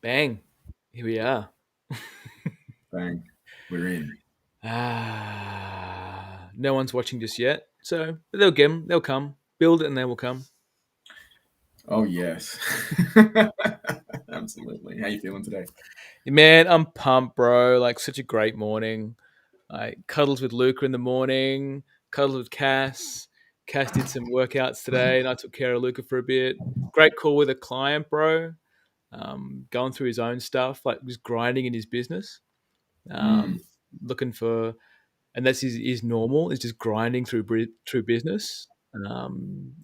Bang. Here we are. Bang. We're in. No one's watching just yet. So they'll come. Build it and they will come. Oh, yes. Absolutely. How you feeling today? Man, I'm pumped, bro. Like such a great morning. I cuddled with Luca in the morning, cuddled with Cass. Cass did some workouts today and I took care of Luca for a bit. Great call with a client, bro. Going through his own stuff, like just grinding in his business. Mm. Um, looking for and that's his normal is just grinding through business.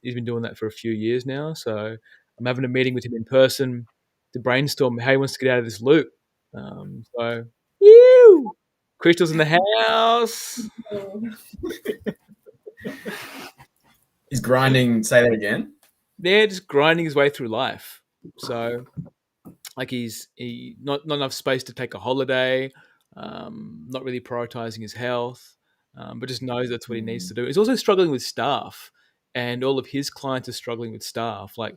He's been doing that for a few years now, so I'm having a meeting with him in person to brainstorm how he wants to get out of this loop. So, Ew! Crystal's in the house. Is grinding, say that again? They're just grinding his way through life. So, like he not enough space to take a holiday, not really prioritizing his health, but just knows that's what he needs Mm. to do. He's also struggling with staff, and all of his clients are struggling with staff, like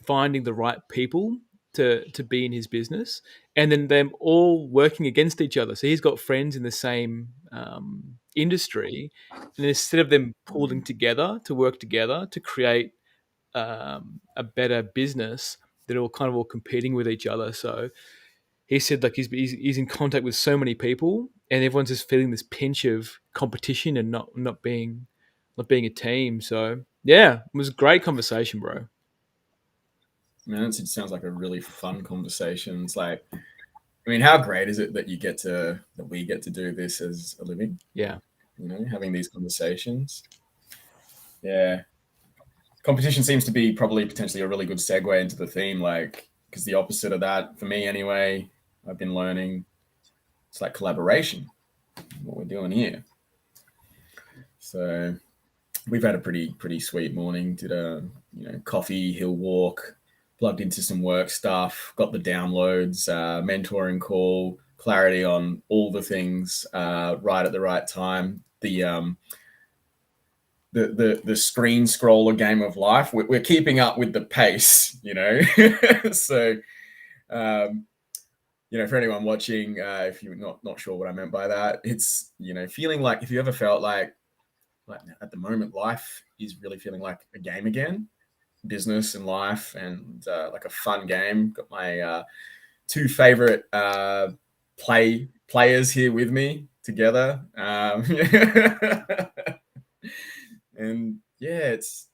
finding the right people to be in his business, and then them all working against each other. So he's got friends in the same industry, and instead of them pulling Mm. together to work together to create a better business, that are all kind of all competing with each other. So he said like he's in contact with so many people, and everyone's just feeling this pinch of competition and not being a team. So yeah, it was a great conversation, bro. Man, it sounds like a really fun conversation. It's like, I mean, how great is it that we get to do this as a living? Yeah, Having these conversations. Yeah. Competition seems to be probably potentially a really good segue into the theme, like, because the opposite of that, for me anyway, I've been learning it's like collaboration, what we're doing here. So we've had a pretty sweet morning. Did a coffee hill walk, plugged into some work stuff, got the downloads, mentoring call, clarity on all the things right at the right time. The screen scroller game of life. We're keeping up with the pace. So um, for anyone watching, if you're not sure what I meant by that, it's feeling like if you ever felt like at the moment, life is really feeling like a game again, business and life, and like a fun game. Got my two favorite players here with me together, and yeah, it's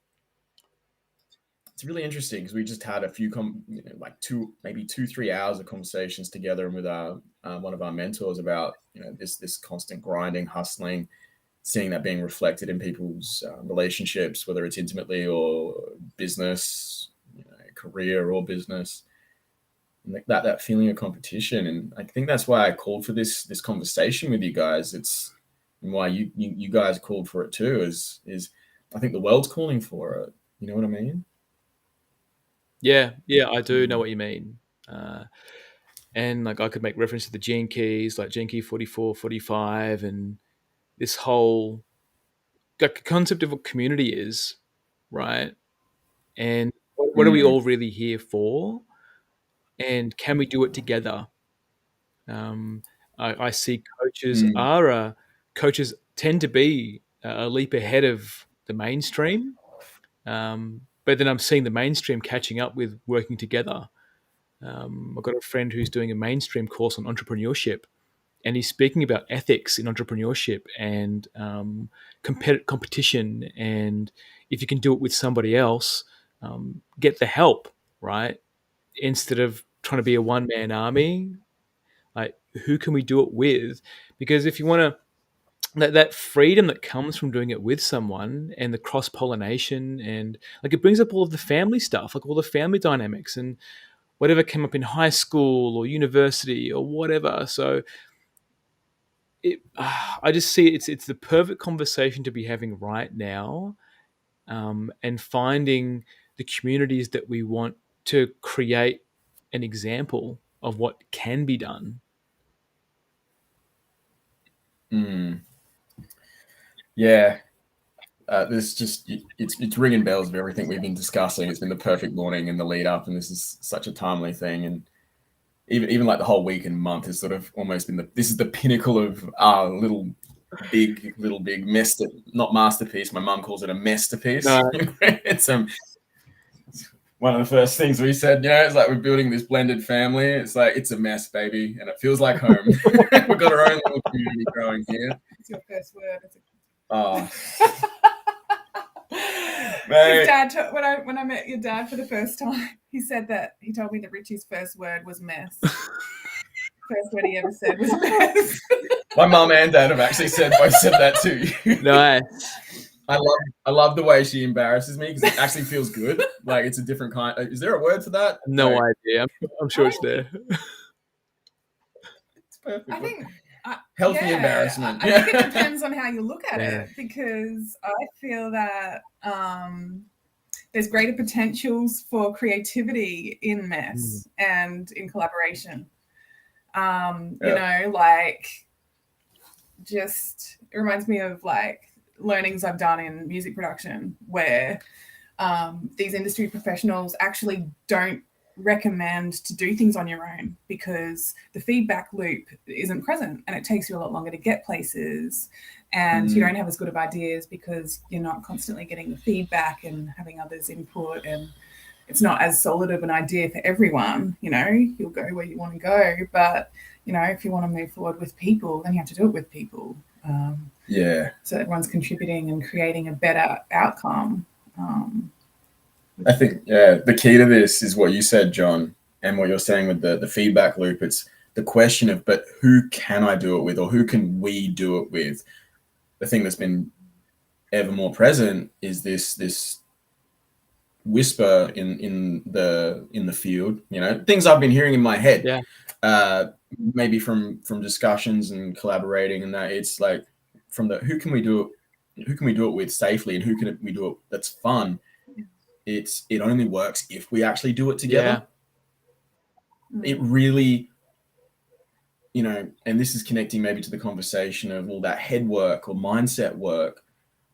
really interesting because we just had a few like maybe 2-3 hours of conversations together and with our one of our mentors about this constant grinding, hustling, seeing that being reflected in people's relationships, whether it's intimately or business, career or business, and that feeling of competition. And I think that's why I called for this conversation with you guys. It's and why you guys called for it too. Is I think the world's calling for it. You know what I mean? yeah, I do know Mm. what you mean. And like I could make reference to the gene keys, like gene key 44, 45, and this whole like, concept of what community is, right? And what are we Mm. all really here for? And can we do it together? Um, I see Mm. coaches tend to be a leap ahead of the mainstream, but then I'm seeing the mainstream catching up with working together. I've got a friend who's doing a mainstream course on entrepreneurship, and he's speaking about ethics in entrepreneurship and competition, and if you can do it with somebody else, get the help, right? Instead of trying to be a one man army, like who can we do it with? Because if you want to, that freedom that comes from doing it with someone and the cross pollination, and like it brings up all of the family stuff, like all the family dynamics and whatever came up in high school or university or whatever. So I just see it's the perfect conversation to be having right now, and finding the communities that we want to create an example of what can be done. Mm. Yeah. This just it's ringing bells of everything we've been discussing. It's been the perfect morning and the lead up, and this is such a timely thing. And even like the whole week and month has sort of almost been this is the pinnacle of our little big not masterpiece. My mum calls it a masterpiece. No. It's one of the first things we said. It's like we're building this blended family. It's like it's a mess, baby, and it feels like home. We've got our own little community growing here. It's your first word. Oh, His dad, when I met your dad for the first time, he told me that Richie's first word was mess. First word he ever said was mess. My mum and dad have actually both said that too. Nice. I love the way she embarrasses me because it actually feels good. Like it's a different kind. Is there a word for that? No idea. I'm sure it's there. It's perfect. I think healthy embarrassment. I think it depends on how you look at it, because I feel that there's greater potentials for creativity in mess and in collaboration. Just it reminds me of like learnings I've done in music production where these industry professionals actually don't recommend to do things on your own because the feedback loop isn't present and it takes you a lot longer to get places, and you don't have as good of ideas because you're not constantly getting the feedback and having others input, and it's not as solid of an idea for everyone. You'll go where you want to go, but if you want to move forward with people, then you have to do it with people. So everyone's contributing and creating a better outcome. I think, the key to this is what you said, John, and what you're saying with the feedback loop. It's the question of, but who can I do it with, or who can we do it with? The thing that's been ever more present is this whisper in the field, things I've been hearing in my head, maybe from discussions and collaborating, and that it's like from the who can we do it with safely, and who can we do it that's fun. It only works if we actually do it together. It really, and this is connecting maybe to the conversation of all that head work or mindset work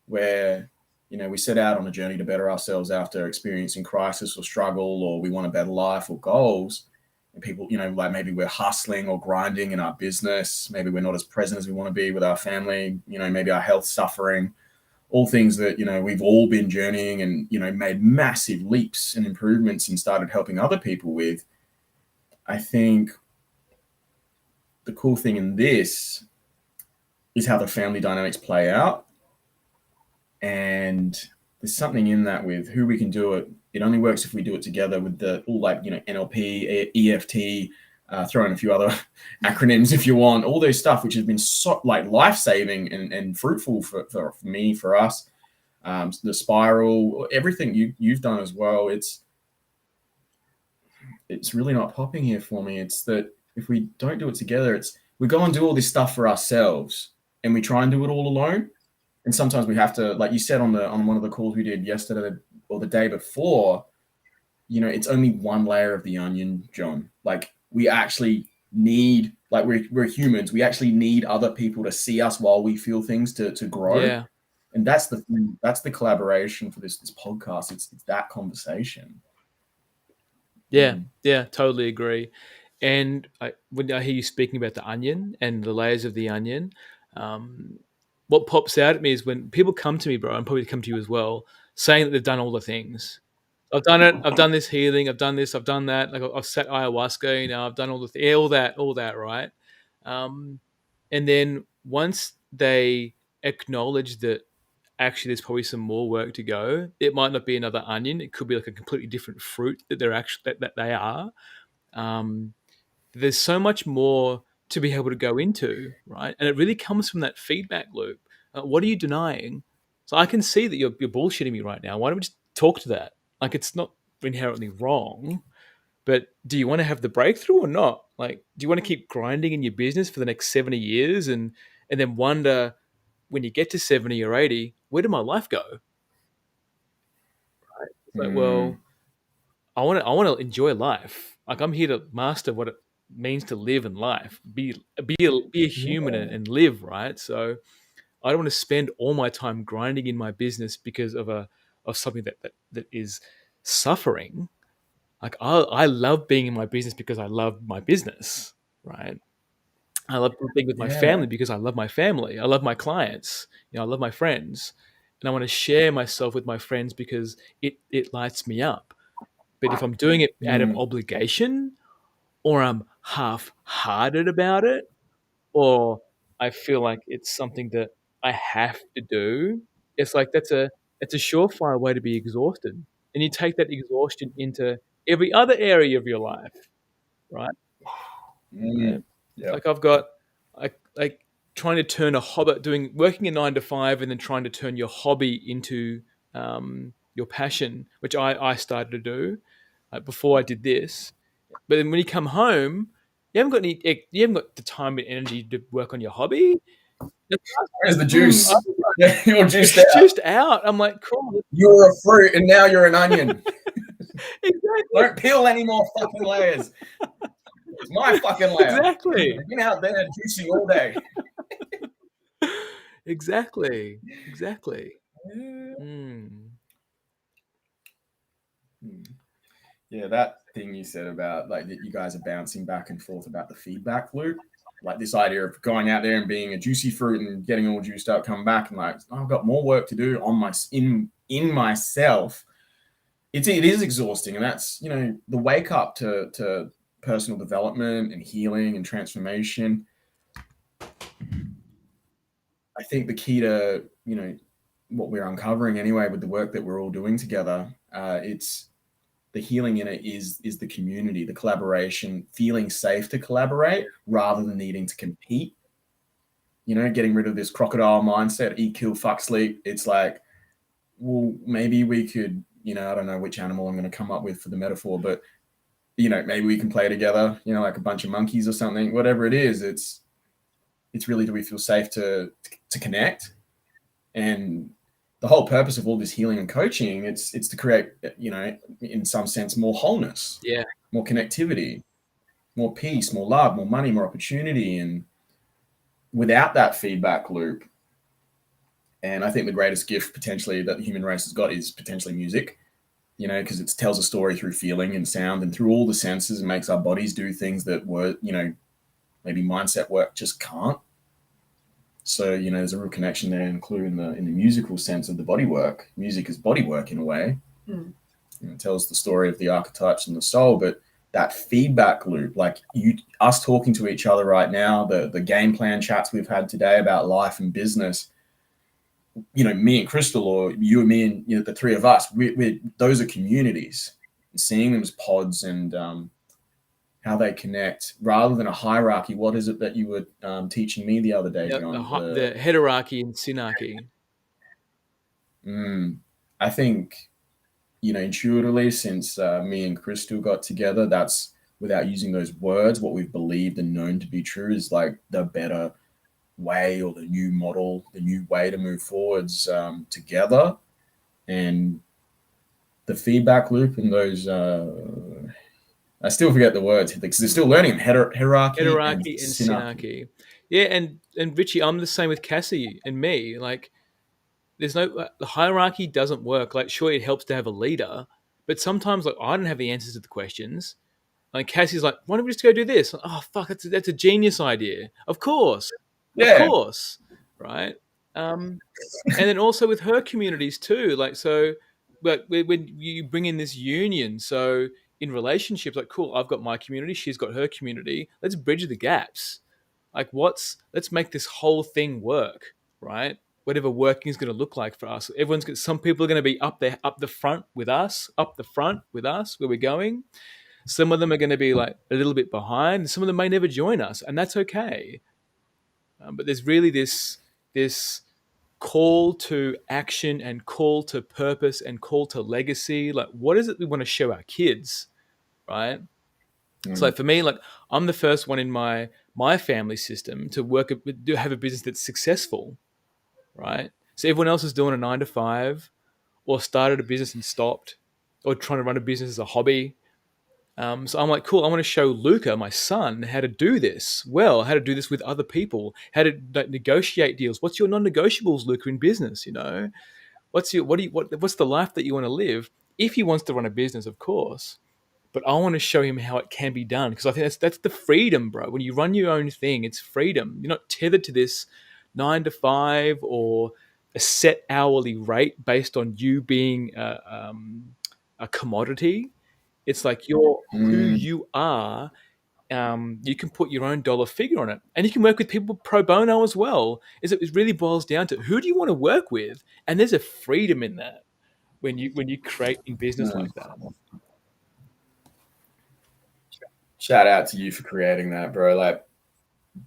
where, we set out on a journey to better ourselves after experiencing crisis or struggle, or we want a better life or goals. And people, like maybe we're hustling or grinding in our business. Maybe we're not as present as we want to be with our family. Maybe our health's suffering. All things that, we've all been journeying and, made massive leaps and improvements and started helping other people with. I think the cool thing in this is how the family dynamics play out. And there's something in that with who we can do it. It only works if we do it together with NLP, EFT, throw in a few other acronyms if you want, all those stuff, which has been so life-saving and fruitful for me, for us. The spiral, everything you've done as well. It's really not popping here for me. It's that if we don't do it together, we go and do all this stuff for ourselves and we try and do it all alone. And sometimes we have to, like you said on one of the calls we did yesterday or the day before, it's only one layer of the onion, John. Like we actually need, like we're humans. We actually need other people to see us while we feel things to grow. Yeah. And that's the thing. That's the collaboration for this podcast. It's that conversation. Yeah, totally agree. And when I hear you speaking about the onion and the layers of the onion, what pops out at me is when people come to me, bro, and probably come to you as well, saying that they've done all the things. I've done it. I've done this healing. I've done this. I've done that. Like I've sat ayahuasca. I've done all that, right? And then once they acknowledge that actually there's probably some more work to go, it might not be another onion. It could be like a completely different fruit that they're actually that they are. There's so much more to be able to go into, right? And it really comes from that feedback loop. What are you denying? So I can see that you're bullshitting me right now. Why don't we just talk to that? Like it's not inherently wrong, but do you want to have the breakthrough or not? Like, do you want to keep grinding in your business for the next 70 years and then wonder when you get to 70 or 80, where did my life go? Right? It's like, well, I want to enjoy life. Like I'm here to master what it means to live in life, be a human and live, right? So I don't want to spend all my time grinding in my business because of something that is suffering. Like I love being in my business because I love my business, right? I love being with my Yeah. family because I love my family. I love my clients. I love my friends, and I want to share myself with my friends because it lights me up. But if I'm doing it out of Mm. obligation, or I'm half-hearted about it, or I feel like it's something that I have to do, it's like that's a surefire way to be exhausted. And you take that exhaustion into every other area of your life, right? Right? Mm. Yeah. Like I've got like trying to turn a hobby, doing working a 9 to 5, and then trying to turn your hobby into your passion, which I started to do before I did this. But then when you come home, you haven't got the time and energy to work on your hobby. Where's the I juice? was Yeah, you're juiced like, out. juiced out. I'm like, cool. You were a fruit and now you're an onion. Exactly. Don't peel any more fucking layers. It's my fucking layer. Exactly. I've been out there juicing all day. Exactly. Exactly. Yeah. Mm. Yeah, that thing you said about like that you guys are bouncing back and forth about the feedback loop, like this idea of going out there and being a juicy fruit and getting all juiced up, come back and like, oh, I've got more work to do on my in myself. It is exhausting, and that's the wake up to personal development and healing and transformation. I think the key to what we're uncovering anyway with the work that we're all doing together, it's the healing in it is the community, the collaboration, feeling safe to collaborate rather than needing to compete. Getting rid of this crocodile mindset, eat, kill, fuck, sleep. It's like, well, maybe we could, I don't know which animal I'm going to come up with for the metaphor, but maybe we can play together, like a bunch of monkeys or something, whatever it is. It's really, do we feel safe to connect? And the whole purpose of all this healing and coaching, it's to create, in some sense, more wholeness, Yeah. more connectivity, more peace, more love, more money, more opportunity. And without that feedback loop, and I think the greatest gift potentially that the human race has got is potentially music, because it tells a story through feeling and sound and through all the senses, and makes our bodies do things that were, maybe mindset work just can't. So, there's a real connection there, including in the musical sense of the body work. Music is body work in a way. It tells the story of the archetypes and the soul, but that feedback loop, like us talking to each other right now, the game plan chats we've had today about life and business, me and Crystal, or you and me and the three of us, we those are communities. Seeing them as pods and how they connect rather than a hierarchy. What is it that you were teaching me the other day, Yeah, John? the heterarchy and synarchy. I think, intuitively, since me and Crystal got together, that's, without using those words, what we've believed and known to be true is like the better way, or the new model, the new way to move forwards together. And the feedback loop and those, I still forget the words because they're still learning hierarchy and Heterarchy and synarchy. synarchy. Yeah, and Richie, I'm the same with Cassie and me. Like, there's no the hierarchy doesn't work. Like, sure, it helps to have a leader, but sometimes like I don't have the answers to the questions. Like Cassie's like, why don't we just go do this? Oh fuck, that's a genius idea. Of Yeah. course, right? And then also with her communities too. Like so, but when you bring in this union, so in relationships, like cool, I've got my community, she's got her community. Let's bridge the gaps. Like let's make this whole thing work, right? Whatever working is going to look like for us. Some people are going to be up there, up the front with us, where we're going. Some of them are going to be like a little bit behind, and some of them may never join us, and that's okay. But there's really this call to action and call to purpose and call to legacy. Like, what is it we want to show our kids, right? So, like for me, like I'm the first one in my family system to have a business that's successful, right? So everyone else is doing a 9 to 5, or started a business and stopped, or trying to run a business as a hobby. So I'm like, cool, I want to show Luca, my son, how to do this well, how to do this with other people, how to negotiate deals. What's your non-negotiables, Luca, in business? What's the life that you want to live? If he wants to run a business, of course, but I want to show him how it can be done, because I think that's the freedom, bro. When you run your own thing, it's freedom. You're not tethered to this 9 to 5 or a set hourly rate based on you being a commodity. It's like you're who Mm, you are. You can put your own dollar figure on it, and you can work with people pro bono as well. It really boils down to who do you want to work with, and there's a freedom in that when you create in business mm. like that. Shout out to you for creating that, bro. Like,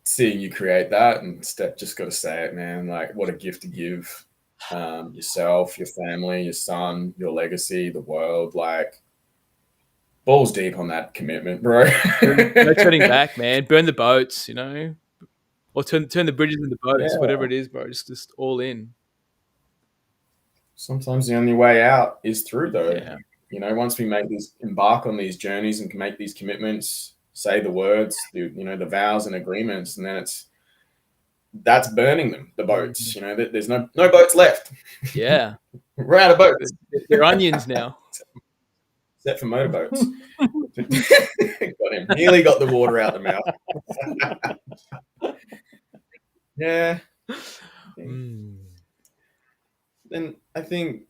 seeing you create that, and just got to say it, man. Like, what a gift to give yourself, your family, your son, your legacy, the world. Like, balls deep on that commitment, bro. No turning back, man. Burn the boats, or turn the bridges into boats, Yeah. whatever it is, bro. Just all in. Sometimes the only way out is through, though. Yeah, Once we embark on these journeys and can make these commitments, say the words, the vows and agreements, and then that's burning them, the boats. There's no boats left. yeah. We're out of boats. They're onions now. Except for motorboats. Got him. Nearly got the water out the mouth. Yeah. And I think,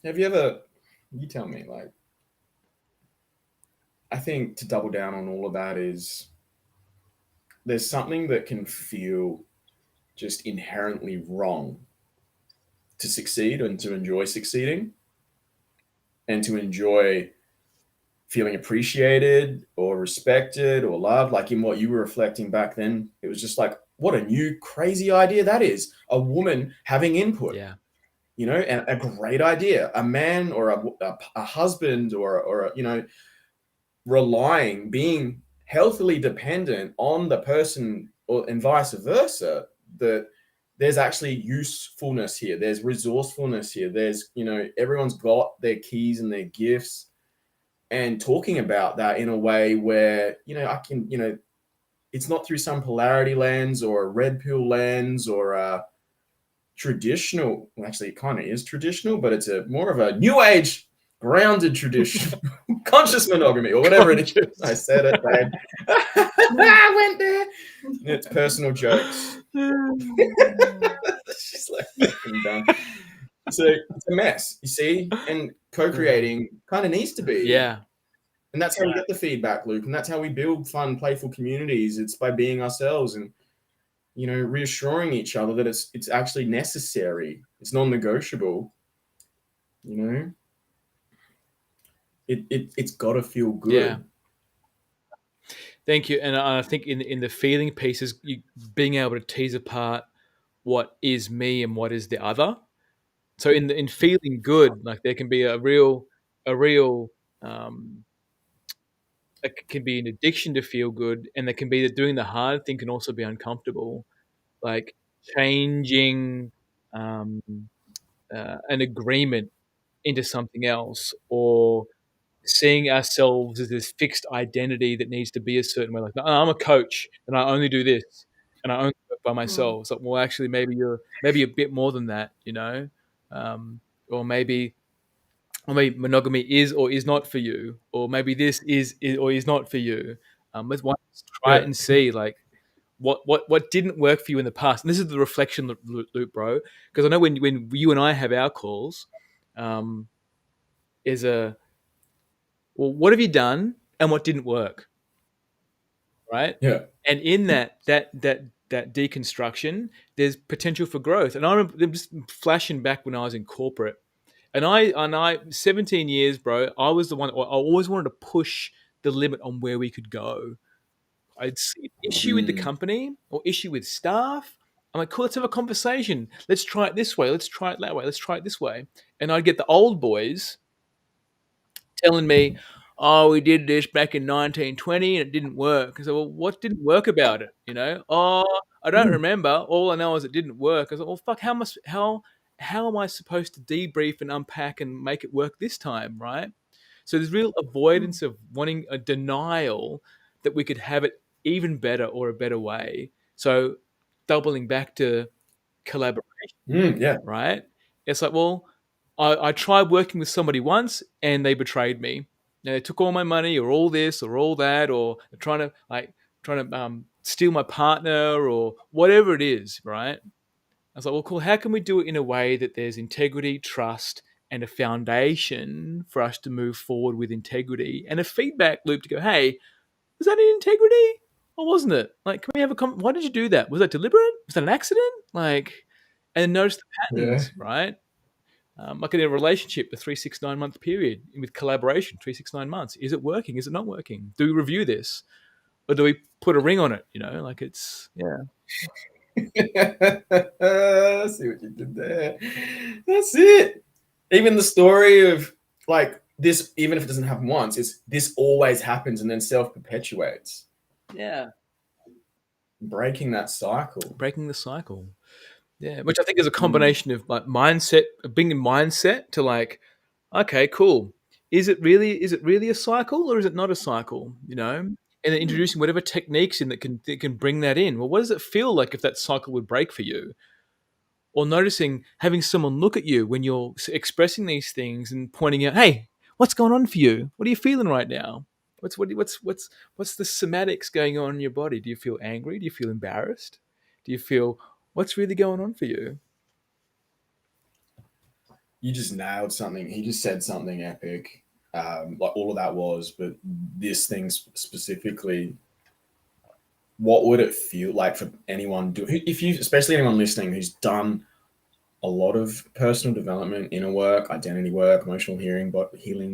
you tell me, like, I think to double down on all of that is there's something that can feel just inherently wrong to succeed and to enjoy succeeding and to enjoy feeling appreciated or respected or loved. Like in what you were reflecting back then, it was just like, what a new crazy idea that is. A woman having input, Yeah, and a great idea. A man or a husband or being healthily dependent on the person, and vice versa, that there's actually usefulness here. There's resourcefulness here. There's, everyone's got their keys and their gifts, and talking about that in a way where, I can, it's not through some polarity lens or a red pill lens or a traditional, well, actually it kind of is traditional, but it's more of a new age grounded tradition, conscious monogamy or whatever it is. I said it, babe. I went there. It's personal jokes. She's like, fucking done. So it's a mess, you see, and co-creating kind of needs to be. yeah. And that's how we get the feedback loop, and that's how we build fun, playful communities. It's by being ourselves and, reassuring each other that it's actually necessary. It's non-negotiable. It's got to feel good. Yeah. Thank you. And I think in the feeling pieces, being able to tease apart what is me and what is the other. So in feeling good, like there can be a real it can be an addiction to feel good, and there can be that doing the hard thing can also be uncomfortable, like changing um, an agreement into something else, or seeing ourselves as this fixed identity that needs to be a certain way. Like, no, I'm a coach and I only do this and I only work by myself. It's like, well, actually, maybe you're a bit more than that, or maybe monogamy is or is not for you, or maybe this is or is not for you. Let's try it and see, like, what didn't work for you in the past. And this is the reflection loop, bro. Because I know when you and I have our calls, is well, what have you done and what didn't work, right? Yeah. And in that deconstruction, there's potential for growth. And I remember just flashing back when I was in corporate, and I 17 years, bro. I was the one. I always wanted to push the limit on where we could go. I'd see an issue with the company or issue with staff. I'm like, cool, let's have a conversation. Let's try it this way. Let's try it that way. Let's try it this way. And I'd get the old boys telling me, oh, we did this back in 1920 and it didn't work. I said, well, what didn't work about it? Oh, I don't remember. All I know is it didn't work. I said, well, fuck, how am I supposed to debrief and unpack and make it work this time, right? So there's real avoidance of wanting a denial that we could have it even better or a better way. So doubling back to collaboration, Yeah. right? It's like, well, I tried working with somebody once and they betrayed me. Now, they took all my money or all this or all that, or they're trying to steal my partner or whatever it is, right? I was like, well, cool. How can we do it in a way that there's integrity, trust, and a foundation for us to move forward with integrity and a feedback loop to go, hey, was that in integrity or wasn't it? Like, can we have why did you do that? Was that deliberate? Was that an accident? Like, and notice the Yeah. patterns, right? Like in a relationship, a 3, 6, 9 month period with collaboration, 3, 6, 9 months. Is it working? Is it not working? Do we review this? Or do we put a ring on it? Like it's, yeah. I see what you did there. That's it. Even the story of like this, even if it doesn't happen once, it's this always happens and then self-perpetuates. Yeah. Breaking that cycle. Breaking the cycle. Yeah. Which I think is a combination of like mindset, being in mindset to like, okay, cool. Is it really a cycle or is it not a cycle? And then introducing whatever techniques in that can bring that in. Well, what does it feel like if that cycle would break for you? Or noticing having someone look at you when you're expressing these things and pointing out, hey, what's going on for you? What are you feeling right now? What's the somatics going on in your body? Do you feel angry? Do you feel embarrassed? Do you feel what's really going on for you? You just nailed something. He just said something epic. Like all of that was, but this thing specifically, what would it feel like for anyone especially anyone listening who's done a lot of personal development, inner work, identity work, emotional healing,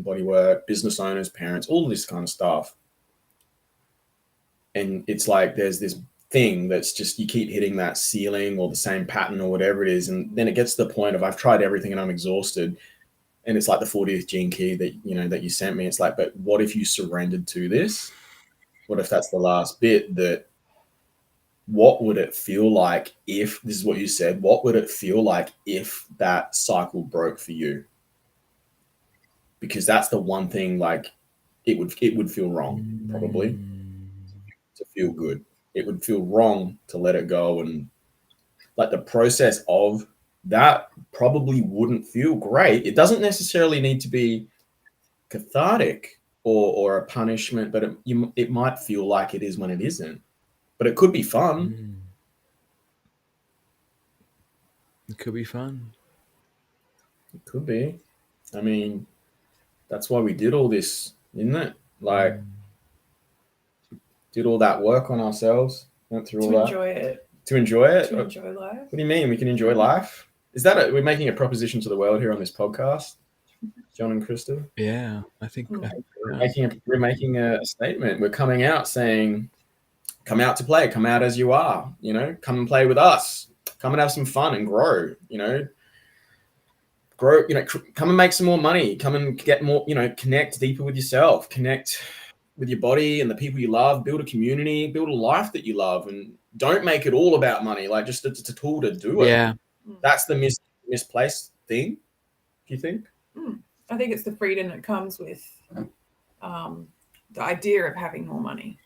body work, business owners, parents, all of this kind of stuff. And it's like there's this thing that's just you keep hitting that ceiling or the same pattern or whatever it is, and then it gets to the point of I've tried everything and I'm exhausted. And it's like the 40th gene key that you sent me. It's like, but what if you surrendered to this? What if that's the last bit? What would it feel like if this is what you said? What would it feel like if that cycle broke for you? Because that's the one thing, like it would feel wrong probably to feel good. It would feel wrong to let it go, and like the process of that probably wouldn't feel great. It doesn't necessarily need to be cathartic or a punishment, but it might feel like it is when it isn't. But it could be fun. It could be fun. It could be. I mean, that's why we did all this, isn't it? Like, did all that work on ourselves, went through all that. To enjoy it. To enjoy it? To enjoy life. What do you mean? We can enjoy life? Is that we're making a proposition to the world here on this podcast, John and Crystal? Yeah, I think we're making a statement. We're coming out saying, come out to play, come out as you are, come and play with us, come and have some fun and grow, come and make some more money, come and get more, connect deeper with yourself, connect with your body and the people you love, build a community, build a life that you love, and don't make it all about money. Like just it's a tool to do it. Yeah. That's the misplaced thing, do you think? I think it's the freedom that comes with the idea of having more money.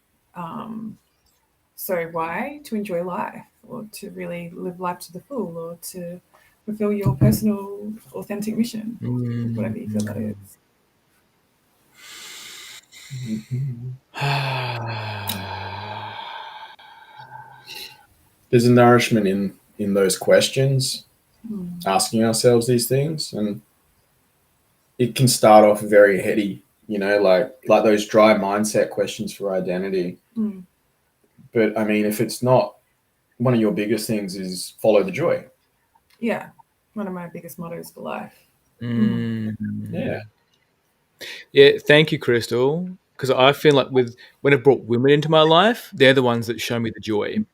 So why? To enjoy life, or to really live life to the full, or to fulfill your personal authentic mission, whatever you feel that is. There's a nourishment in those questions, asking ourselves these things, and it can start off very heady, like those dry mindset questions for identity. But I mean, if it's not, one of your biggest things is follow the joy. Yeah, one of my biggest mottos for life. Yeah. Thank you, Crystal. Because I feel like when I've brought women into my life, they're the ones that show me the joy.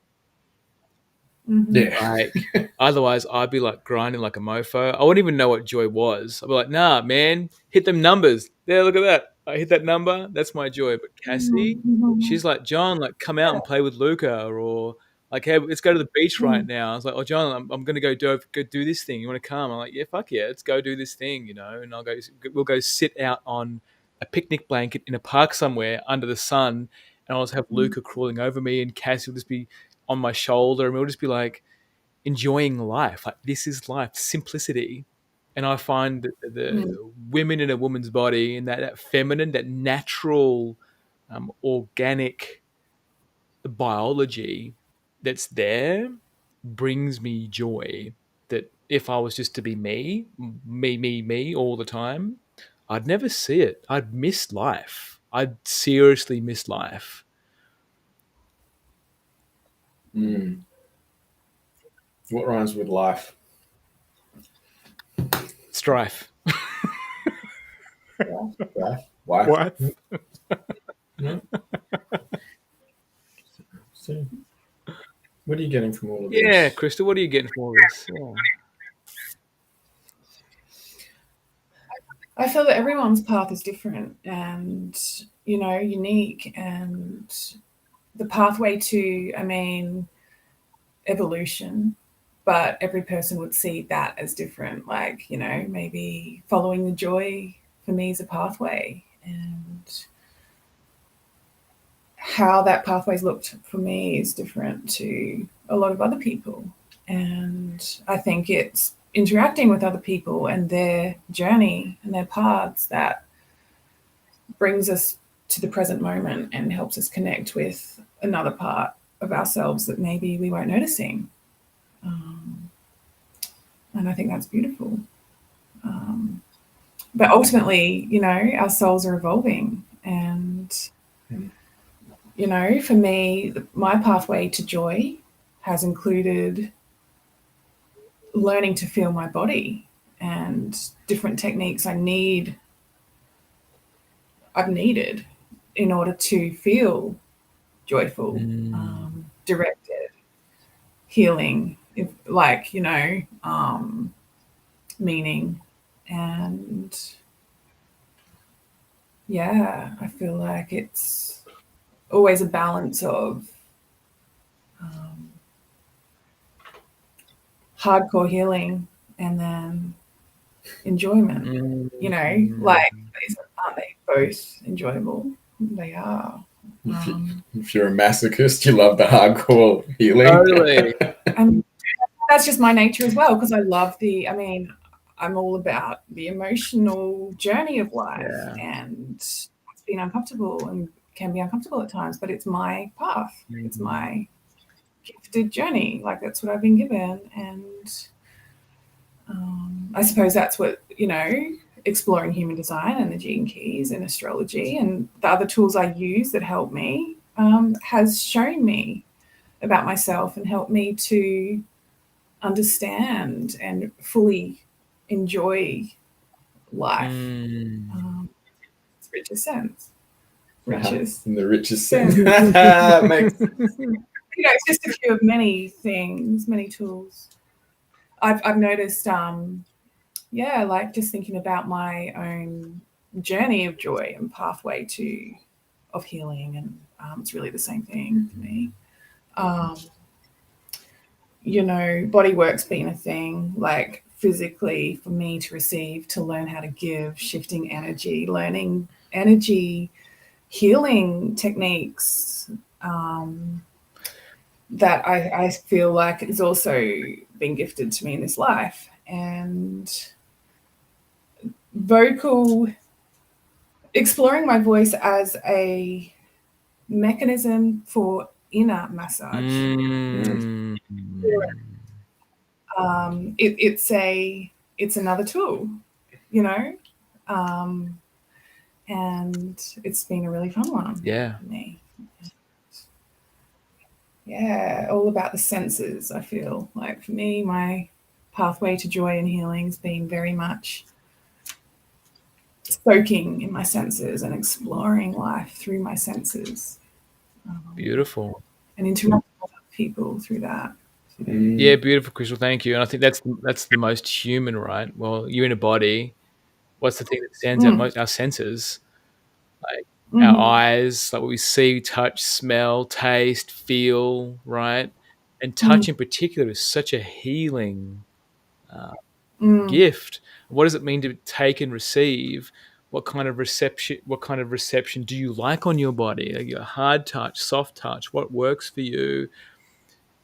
Yeah. Like, otherwise, I'd be like grinding like a mofo. I wouldn't even know what joy was. I'd be like, nah, man, hit them numbers. There, look at that. I hit that number. That's my joy. But Cassie, she's like, John, like, come out and play with Luca, or like, hey, let's go to the beach right now. I was like, oh, John, I'm going to go do this thing. You want to come? I'm like, yeah, fuck yeah, let's go do this thing, and we'll go sit out on a picnic blanket in a park somewhere under the sun, and I'll just have Mm. Luca crawling over me, and Cassie will just be on my shoulder, and we'll just be like enjoying life. Like, this is life, simplicity. And I find that the women in a woman's body, and that feminine, that natural, organic biology that's there, brings me joy. That if I was just to be me all the time, I'd never see it. I'd miss life. I'd seriously miss life. What rhymes with life? Strife. Life? Why? What? No. So, what are you getting from all of Yeah, this? Crystal, what are you getting from all this? Yeah. I feel that everyone's path is different and, unique, and the pathway to, evolution, but every person would see that as different. Like, maybe following the joy for me is a pathway, and how that pathway's looked for me is different to a lot of other people. And I think it's interacting with other people and their journey and their paths that brings us to the present moment and helps us connect with another part of ourselves that maybe we weren't noticing. And I think that's beautiful. But ultimately, our souls are evolving. And, for me, my pathway to joy has included learning to feel my body and different techniques I've needed in order to feel joyful, directed, healing, meaning. And yeah, I feel like it's always a balance of hardcore healing and then enjoyment. Aren't they both enjoyable? They are. If you're a masochist, you love the hardcore healing. Totally. And that's just my nature as well, because I love I'm all about the emotional journey of life. Yeah. And it's been uncomfortable and can be uncomfortable at times, but it's my path. It's my gifted journey. Like, that's what I've been given. And I suppose that's what, exploring human design and the gene keys and astrology and the other tools I use that help me has shown me about myself and helped me to understand and fully enjoy life. It's richest sense. Richest. In the richest sense. Makes sense. It's just a few of many things, many tools. I've noticed, like just thinking about my own journey of joy and pathway of healing, and it's really the same thing for me. Body work's been a thing, like physically for me to receive, to learn how to give, shifting energy, learning energy, healing techniques, that I feel like has also been gifted to me in this life. And exploring my voice as a mechanism for inner massage. It's another tool, and it's been a really fun one for me. Yeah, all about the senses. I feel like for me, my pathway to joy and healing has been very much soaking in my senses and exploring life through my senses. Beautiful. And interacting with other people through that. Yeah, beautiful, Crystal. Thank you. And I think that's the most human, right? Well, you're in a body. What's the thing that stands out most? Our senses, like our eyes, like what we see, touch, smell, taste, feel, right? And touch in particular is such a healing gift. What does it mean to take and receive? what kind of reception do you like on your body? Like your hard touch, soft touch, what works for you?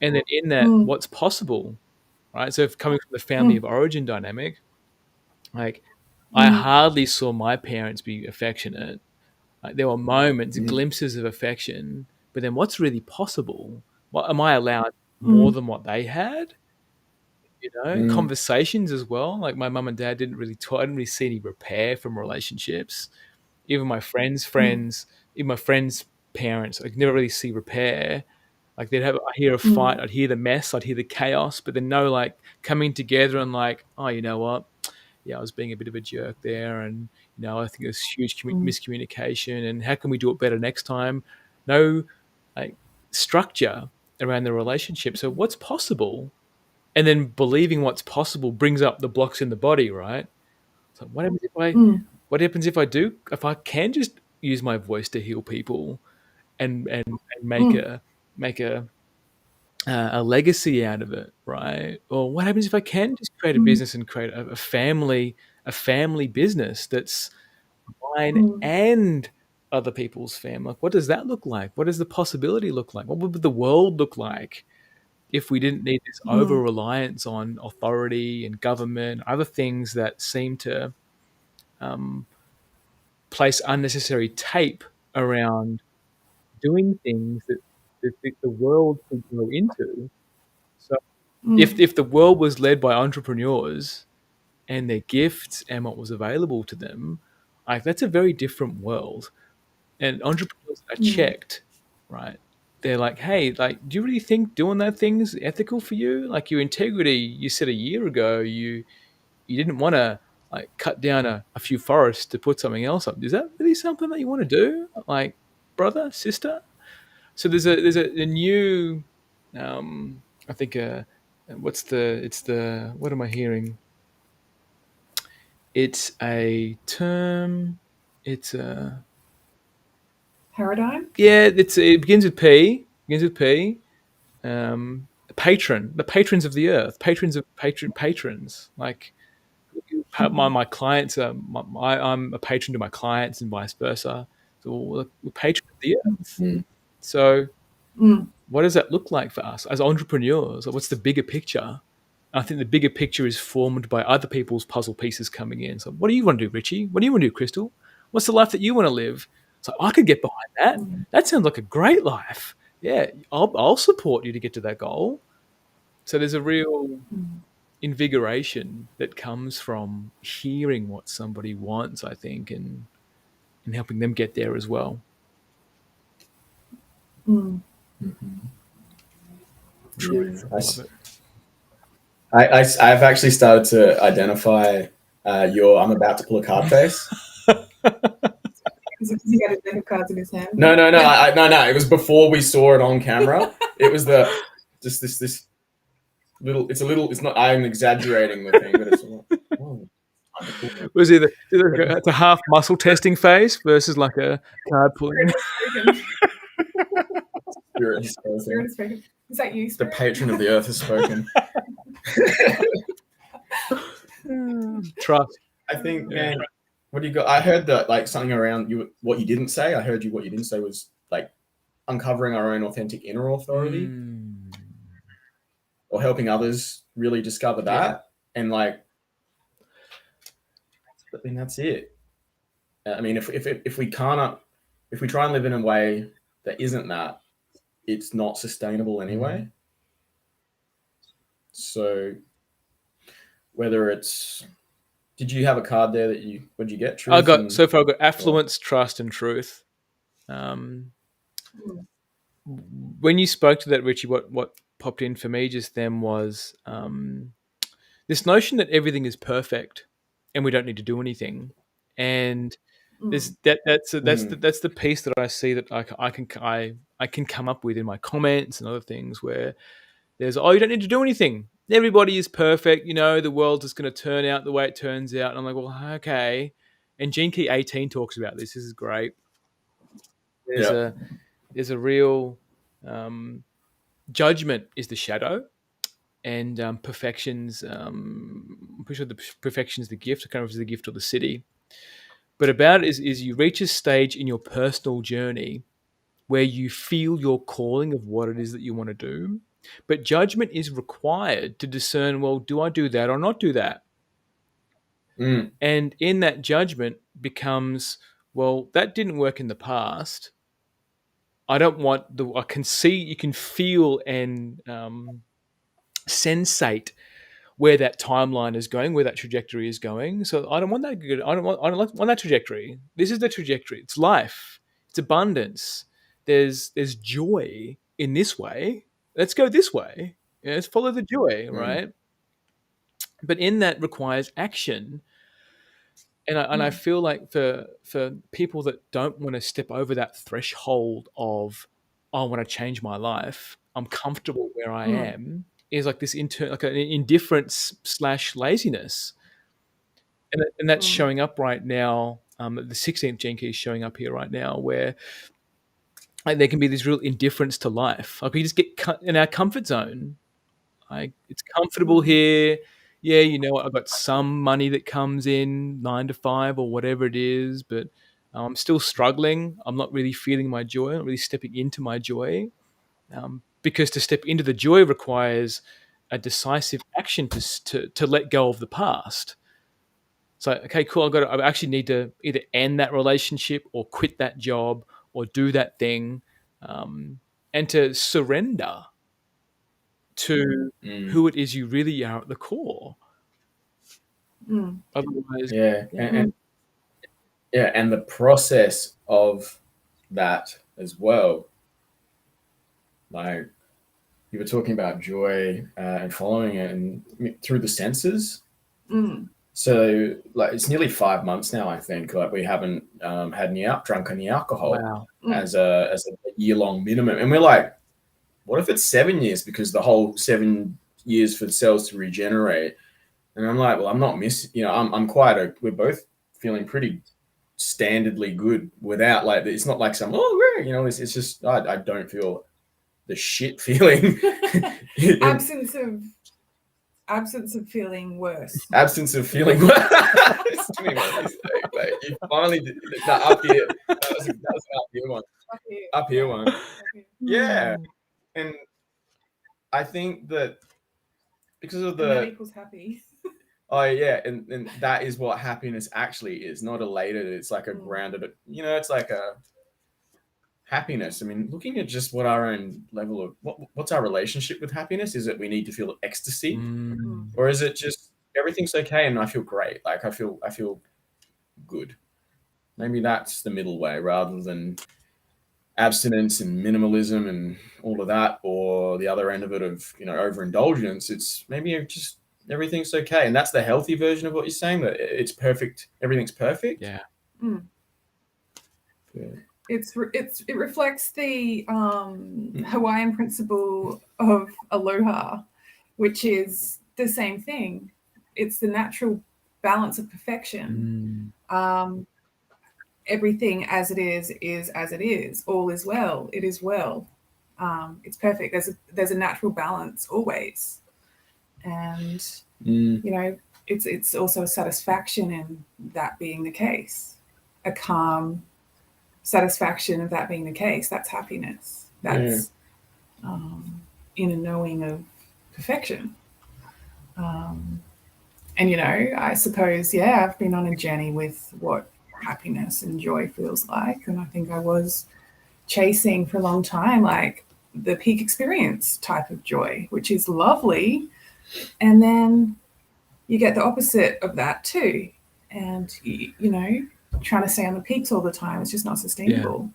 And then in that, Mm. what's possible, right? So if coming from the family Mm. of origin dynamic, like I Mm. hardly saw my parents be affectionate. Like there were moments, Mhm. glimpses of affection, but then what's really possible? What am I allowed more Mm. than what they had? Mm. Conversations as well. Like my mum and dad didn't really talk. I didn't really see any repair from relationships. Even my Mm. even my friends' parents, I could never really see repair. Like I hear a Mm. fight, I'd hear the mess, I'd hear the chaos, but then no like coming together and like, oh, you know what? Yeah, I was being a bit of a jerk there, and I think there's huge Mm. miscommunication, and how can we do it better next time? No, like structure around the relationship. So what's possible, and then believing what's possible brings up the blocks in the body, right? So Mm. what happens if I can just use my voice to heal people and make Mm. a legacy out of it, right? Or what happens if I can just create a Mm. business and create a family business that's mine Mm. and other people's family? Like, what does that look like? What does the possibility look like? What would the world look like if we didn't need this over Mm. reliance on authority and government, other things that seem to um, place unnecessary tape around doing things that the world could grow into? So Mm. if the world was led by entrepreneurs and their gifts and what was available to them, like that's a very different world. And entrepreneurs are Mm. checked, right? They're like, hey, like, do you really think doing that thing is ethical for you? Like your integrity, you said a year ago, you didn't want to like cut down a few forests to put something else up. Is that really something that you want to do? Like, brother, sister? So there's a new, I think, what am I hearing? It's a term. It's a Paradigm. Yeah. It begins with P. Begins with P. Patron, the patrons of the earth, patrons of patrons. Like Mm. my clients are, I'm a patron to my clients and vice versa. So we're patron of the earth. Mm. So Mm. what does that look like for us as entrepreneurs? Or what's the bigger picture? I think the bigger picture is formed by other people's puzzle pieces coming in. So, what do you want to do, Richie? What do you want to do, Crystal? What's the life that you want to live? So, I could get behind that. Mm. That sounds like a great life. Yeah, I'll support you to get to that goal. So, there's a real Mm. invigoration that comes from hearing what somebody wants, I think, and helping them get there as well. Mm. Mhm. Truth. Yeah. Love it. I've actually started to identify your I'm about to pull a card face. Is it because he had a deck of cards in his hand? No, no. It was before we saw it on camera. It was just this little. It's a little. It's not. I'm exaggerating the thing, but it's. Oh, time to pull it. Was either it's a half muscle testing phase versus like a card pulling. Spirit has spoken. Spirit has spoken. Is that you, The Spirit? patron of the earth has spoken. Trust. I think, Yeah. man. What do you got? I heard that like something around you. What you didn't say. I heard you. What you didn't say was like uncovering our own authentic inner authority, or helping others really discover that. And like, I mean, that's it. I mean, if we can't, if we try and live in a way that isn't that, it's not sustainable anyway. So whether it's, did you have a card there that you, what did you get? Truth. I got so far. I got affluence, trust, and truth. Um, Mm. when you spoke to that, Richie, what popped in for me just then was this notion that everything is perfect and we don't need to do anything. And there's Mm. that's the piece that I see that I can come up with in my comments and other things where there's, oh, you don't need to do anything. Everybody is perfect. The world is going to turn out the way it turns out. And I'm like, well, okay. And Gene Key 18 talks about this. This is great. There's Yeah. a real judgment is the shadow, and perfections. I'm pretty sure the perfection is the gift. I can't remember if it's the gift or the city. But about it is you reach a stage in your personal journey where you feel your calling of what it is that you want to do. But judgment is required to discern, well, do I do that or not do that? Mm. And in that judgment becomes, well, that didn't work in the past. I don't want the, I can see, you can feel and sensate where that timeline is going, where that trajectory is going. So I don't want that good. I don't want that trajectory. This is the trajectory. It's life. It's abundance. There's joy in this way. Let's go this way. Yeah, let's follow the joy, Mm. right? But in that requires action. And I feel like for people that don't want to step over that threshold of, I want to change my life, I'm comfortable where I am, is like this like an indifference slash laziness, and that's showing up right now. The 16th gene key is showing up here right now, where like, there can be this real indifference to life. Like we just get in our comfort zone. Like it's comfortable here. Yeah, you know, I've got some money that comes in 9 to 5 or whatever it is, but I'm still struggling. I'm not really feeling my joy. I'm not really stepping into my joy, because to step into the joy requires a decisive action to let go of the past. So, okay, cool. I actually need to either end that relationship or quit that job or do that thing, and to surrender to who it is you really are at the core. Otherwise, Yeah. And the process of that as well. Like you were talking about joy and following it and through the senses. So like it's nearly 5 months now, I think. Like we haven't had drunk any alcohol. Wow. As a year-long minimum, and we're like, what if it's 7 years? Because the whole 7 years for the cells to regenerate. And I'm like, well, I'm not missing. You know, we're both feeling pretty standardly good without like. It's not like some you know. It's just I don't feel the shit feeling. Absence of feeling worse. Absence of feeling worse. You finally did up here. That was an up here one. Up here one. Yeah, and I think that because of that equals happy. Oh yeah, and that is what happiness actually is, not elated. It's like a grounded, you know, it's like a happiness. I mean, looking at just what our own level of what's our relationship with happiness? Is it we need to feel ecstasy, or is it just everything's okay and I feel great? Like I feel good. Maybe that's the middle way rather than abstinence and minimalism and all of that, or the other end of it of, you know, overindulgence. It's maybe just everything's okay, and that's the healthy version of what you're saying, that it's perfect, everything's perfect. Yeah. It reflects the Hawaiian principle of aloha, which is the same thing. It's the natural balance of perfection. Everything as it is as it is. All is well. It is well. It's perfect. There's a natural balance always, and you know, it's also a satisfaction in that being the case, a calm satisfaction of that being the case. That's happiness. That's in a knowing of perfection. And you know, I suppose, I've been on a journey with what happiness and joy feels like, and I think I was chasing for a long time like the peak experience type of joy, which is lovely, and then you get the opposite of that too, and you know, trying to stay on the peaks all the time is just not sustainable.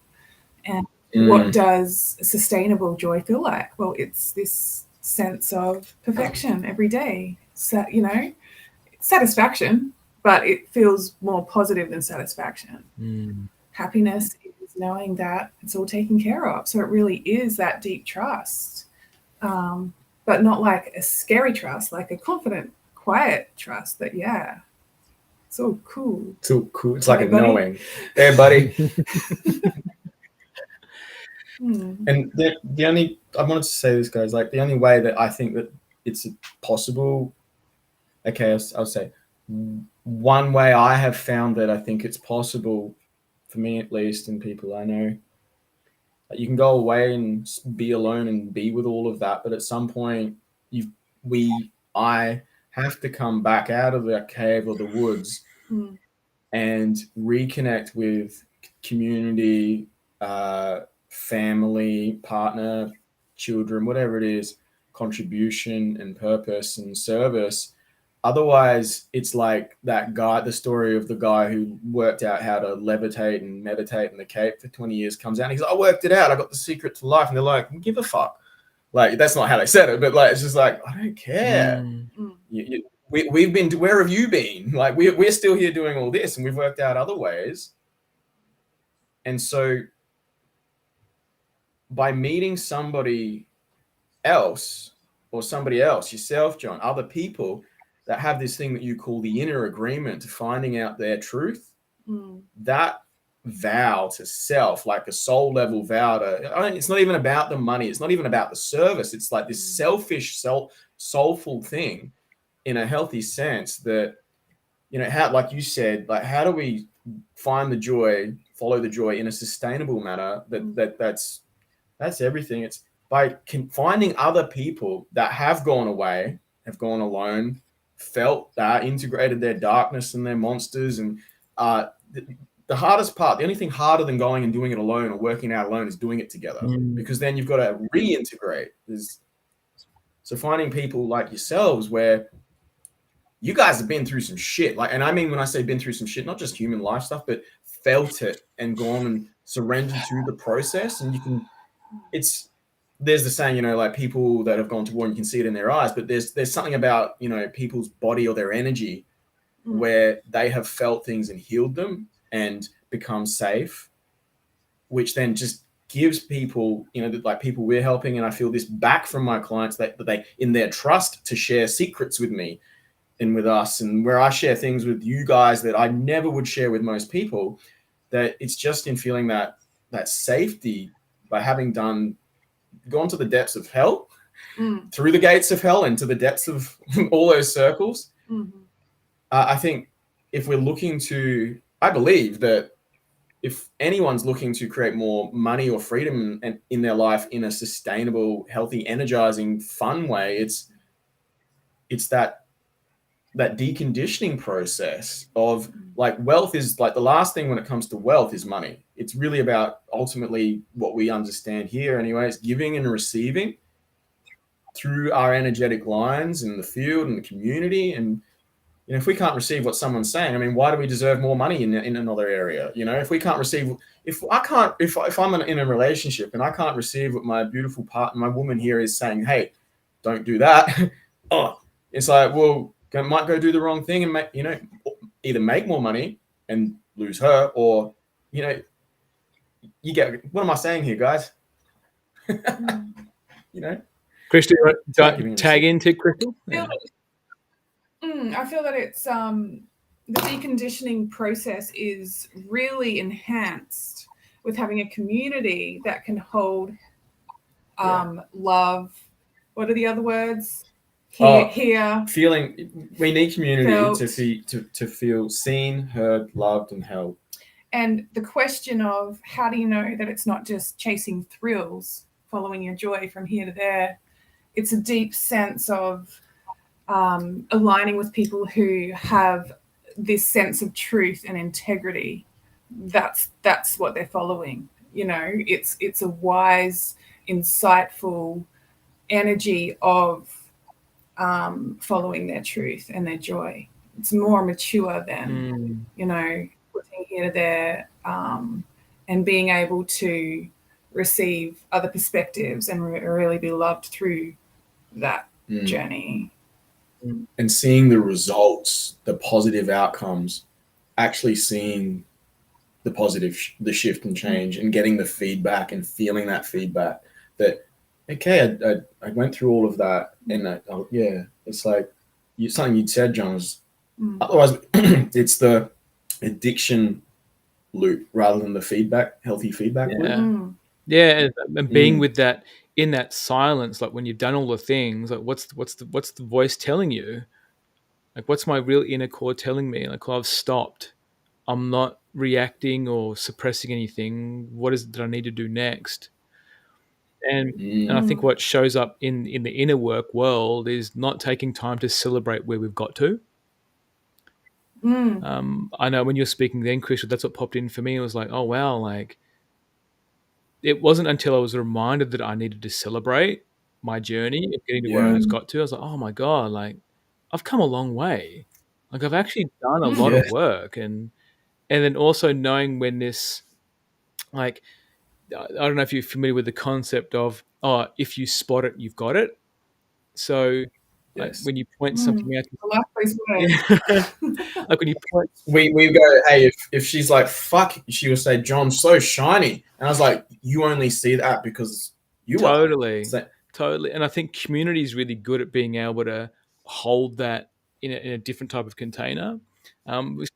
And what does sustainable joy feel like? Well, it's this sense of perfection every day. So, you know, satisfaction, but it feels more positive than satisfaction. Happiness is knowing that it's all taken care of. So it really is that deep trust, but not like a scary trust, like a confident, quiet trust that, it's all cool. It's all cool. It's like a knowing. Hey, buddy. And the only, I wanted to say this, guys, like the only way that I think that it's possible, okay, I'll say one way I have found that I think it's possible, for me at least, and people I know, you can go away and be alone and be with all of that, but at some point, I have to come back out of the cave or the woods and reconnect with community, family, partner, children, whatever it is, contribution and purpose and service. Otherwise, it's like that guy, the story of the guy who worked out how to levitate and meditate in the cave for 20 years comes out and he's like, I worked it out. I got the secret to life. And they're like, give a fuck. Like, that's not how they said it, but like, it's just like, I don't care. We've been, where have you been? Like, we're still here doing all this and we've worked out other ways. And so by meeting somebody else or somebody else, yourself, John, other people that have this thing that you call the inner agreement to finding out their truth, that vow to self, like a soul level vow to, it's not even about the money. It's not even about the service. It's like this selfish, soulful thing in a healthy sense that, you know, how, like you said, like, how do we find the joy, follow the joy in a sustainable manner? That's everything. It's by finding other people that have gone away, have gone alone, felt that, integrated their darkness and their monsters. And the hardest part, the only thing harder than going and doing it alone or working out alone is doing it together, because then you've got to reintegrate. So finding people like yourselves where you guys have been through some shit. Like, and I mean, when I say been through some shit, not just human life stuff, but felt it and gone and surrendered to the process. And you can, there's the saying, you know, like people that have gone to war and you can see it in their eyes, but there's something about, you know, people's body or their energy where they have felt things and healed them and become safe, which then just gives people, you know, like people we're helping. And I feel this back from my clients that they, in their trust to share secrets with me and with us, and where I share things with you guys that I never would share with most people, that it's just in feeling that safety by having gone to the depths of hell, through the gates of hell and to the depths of all those circles. I think if we're looking to, I believe that if anyone's looking to create more money or freedom in their life in a sustainable, healthy, energizing, fun way, it's that deconditioning process of, like, wealth is like the last thing when it comes to wealth is money. It's really about ultimately what we understand here anyways, giving and receiving through our energetic lines in the field and the community. And, you know, if we can't receive what someone's saying, I mean, why do we deserve more money in another area? You know, if we can't receive, if I'm in a relationship and I can't receive what my beautiful partner, my woman here is saying, hey, don't do that. It's like, well, might go do the wrong thing and make, you know, either make more money and lose her, or, you know, you get, what am I saying here, guys? You know, Crystal, tag into Crystal. I feel that it's the deconditioning process is really enhanced with having a community that can hold love. What are the other words? Feeling, we need community to feel seen, heard, loved, and held. And the question of how do you know that it's not just chasing thrills, following your joy from here to there? It's a deep sense of aligning with people who have this sense of truth and integrity. That's what they're following. You know, it's a wise, insightful energy of following their truth and their joy. It's more mature than, you know, putting here to there, and being able to receive other perspectives and really be loved through that journey. And seeing the results, the positive outcomes, actually seeing the shift and change, and getting the feedback and feeling that feedback that, okay, I went through all of that, and it's like something you'd said, John, was otherwise it's the addiction loop rather than the healthy feedback loop. Yeah, and being with that, in that silence, like when you've done all the things, like what's the voice telling you? Like, what's my real inner core telling me? Like, oh, I've stopped. I'm not reacting or suppressing anything. What is it that I need to do next? And I think what shows up in the inner work world is not taking time to celebrate where we've got to. I know when you're speaking then, Crystal, that's what popped in for me. It was like, oh wow, like it wasn't until I was reminded that I needed to celebrate my journey of getting to where I Yeah. was got to. I was like, oh my God, like I've come a long way. Like I've actually done a lot Yeah. of work, and then also knowing when this, like, I don't know if you're familiar with the concept of, oh, if you spot it, you've got it. So like Yes. when you point something out, I like those words. yeah, like when you point, We go, hey, if she's like, fuck, she will say, John's so shiny. And I was like, you only see that because you totally, are. So, totally. And I think community is really good at being able to hold that in a different type of container,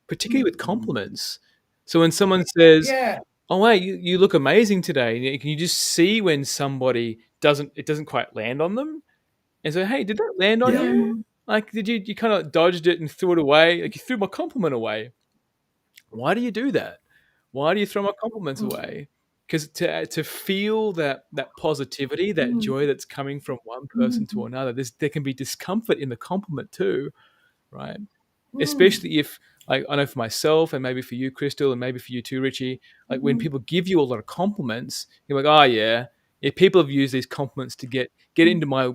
particularly with compliments. So when someone says, Yeah. "Oh, hey, you look amazing today," can you just see when somebody doesn't quite land on them, and so, "Hey, did that land on yeah. you? Like, did you kind of dodged it and threw it away? Like, you threw my compliment away. Why do you do that? Why do you throw my compliments away?" Because to feel that positivity, that joy that's coming from one person to another, there can be discomfort in the compliment too, right? Especially if, like, I know for myself and maybe for you, Crystal, and maybe for you too, Richie, like when people give you a lot of compliments, you're like, oh yeah, people have used these compliments to get into my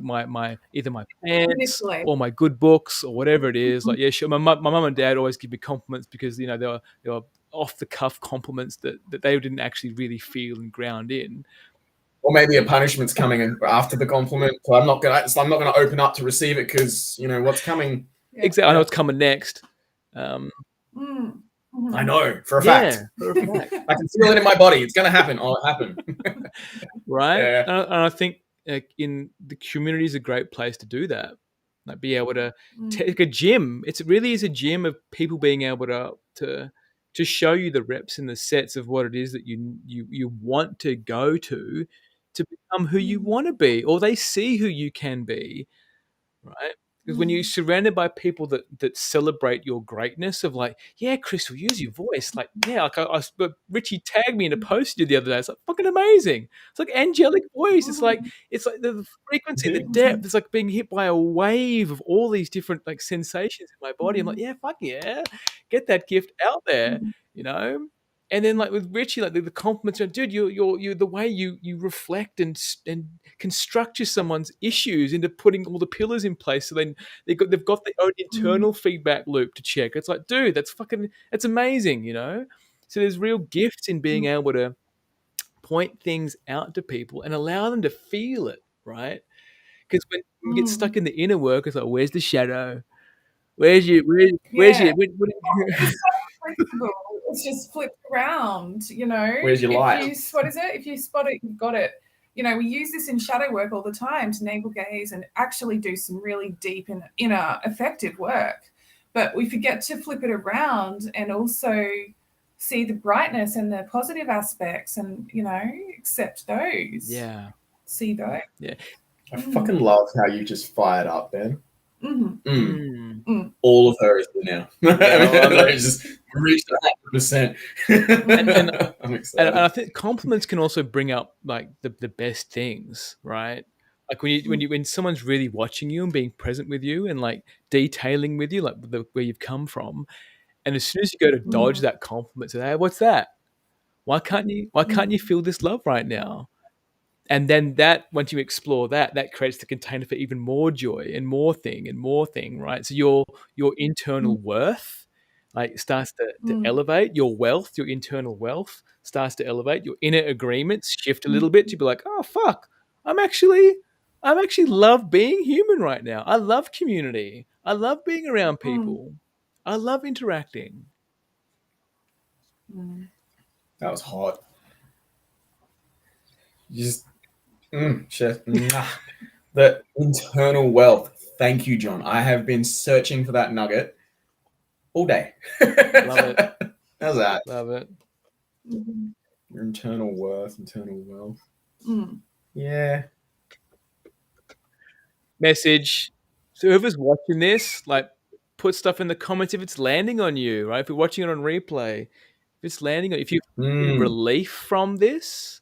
either my pants Manipulate. or my good books or whatever it is. Like, yeah, sure, my mum and dad always give me compliments because they were off the cuff compliments that they didn't actually really feel and ground in. Or maybe a punishment's coming after the compliment. So I'm not gonna open up to receive it because you know what's coming. Yeah. Exactly, I know what's coming next. I know for a Yeah, fact. for a fact. I can feel it in my body. It's gonna happen. Oh, it happened. Right? Yeah. And I think in the community is a great place to do that. Like be able to take a gym. It really is a gym of people being able to show you the reps and the sets of what it is that you want to go to become who you want to be, or they see who you can be, right? Because when you're surrounded by people that celebrate your greatness, of like, yeah, Crystal, use your voice, like, yeah, like but Richie tagged me in a post you the other day. It's like fucking amazing. It's like angelic voice. It's like the frequency, the depth. It's like being hit by a wave of all these different like sensations in my body. I'm like, yeah, fuck yeah, get that gift out there, you know. And then like with Richie, like the compliments, dude, you're the way you reflect and can structure someone's issues into putting all the pillars in place. So then they've got their own internal feedback loop to check. It's like, dude, that's amazing, you know. So there's real gifts in being able to point things out to people and allow them to feel it, right? Because when you get stuck in the inner work, it's like, where's the shadow? Where's Yeah. your It's so flexible. It's just flipped around, you know. Where's your light? What is it? If you spot it, you've got it. You know, we use this in shadow work all the time to navel gaze and actually do some really deep and inner effective work. But we forget to flip it around and also see the brightness and the positive aspects and, you know, accept those. Yeah. See those. Yeah. I fucking love how you just fired up, Ben. All of her is there now. Yeah, just reached 100%. I'm excited. And I think compliments can also bring up like the best things, right? Like when someone's really watching you and being present with you and like detailing with you, like where you've come from, and as soon as you go to dodge that compliment, say, "Hey, what's that? Why can't you feel this love right now?" And then that, once you explore that creates the container for even more joy and more thing, right? So your internal worth like starts to elevate. Your wealth, your internal wealth starts to elevate. Your inner agreements shift a little bit to be like, oh fuck, I'm actually love being human right now. I love community. I love being around people. I love interacting. That was hot. Just chef. The internal wealth. Thank you, John. I have been searching for that nugget all day. Love it. How's that? Love it. Your internal worth, internal wealth. Yeah. Message. So whoever's watching this, like, put stuff in the comments if it's landing on you, right? If you're watching it on replay, if it's landing on, if you're feeling relief from this,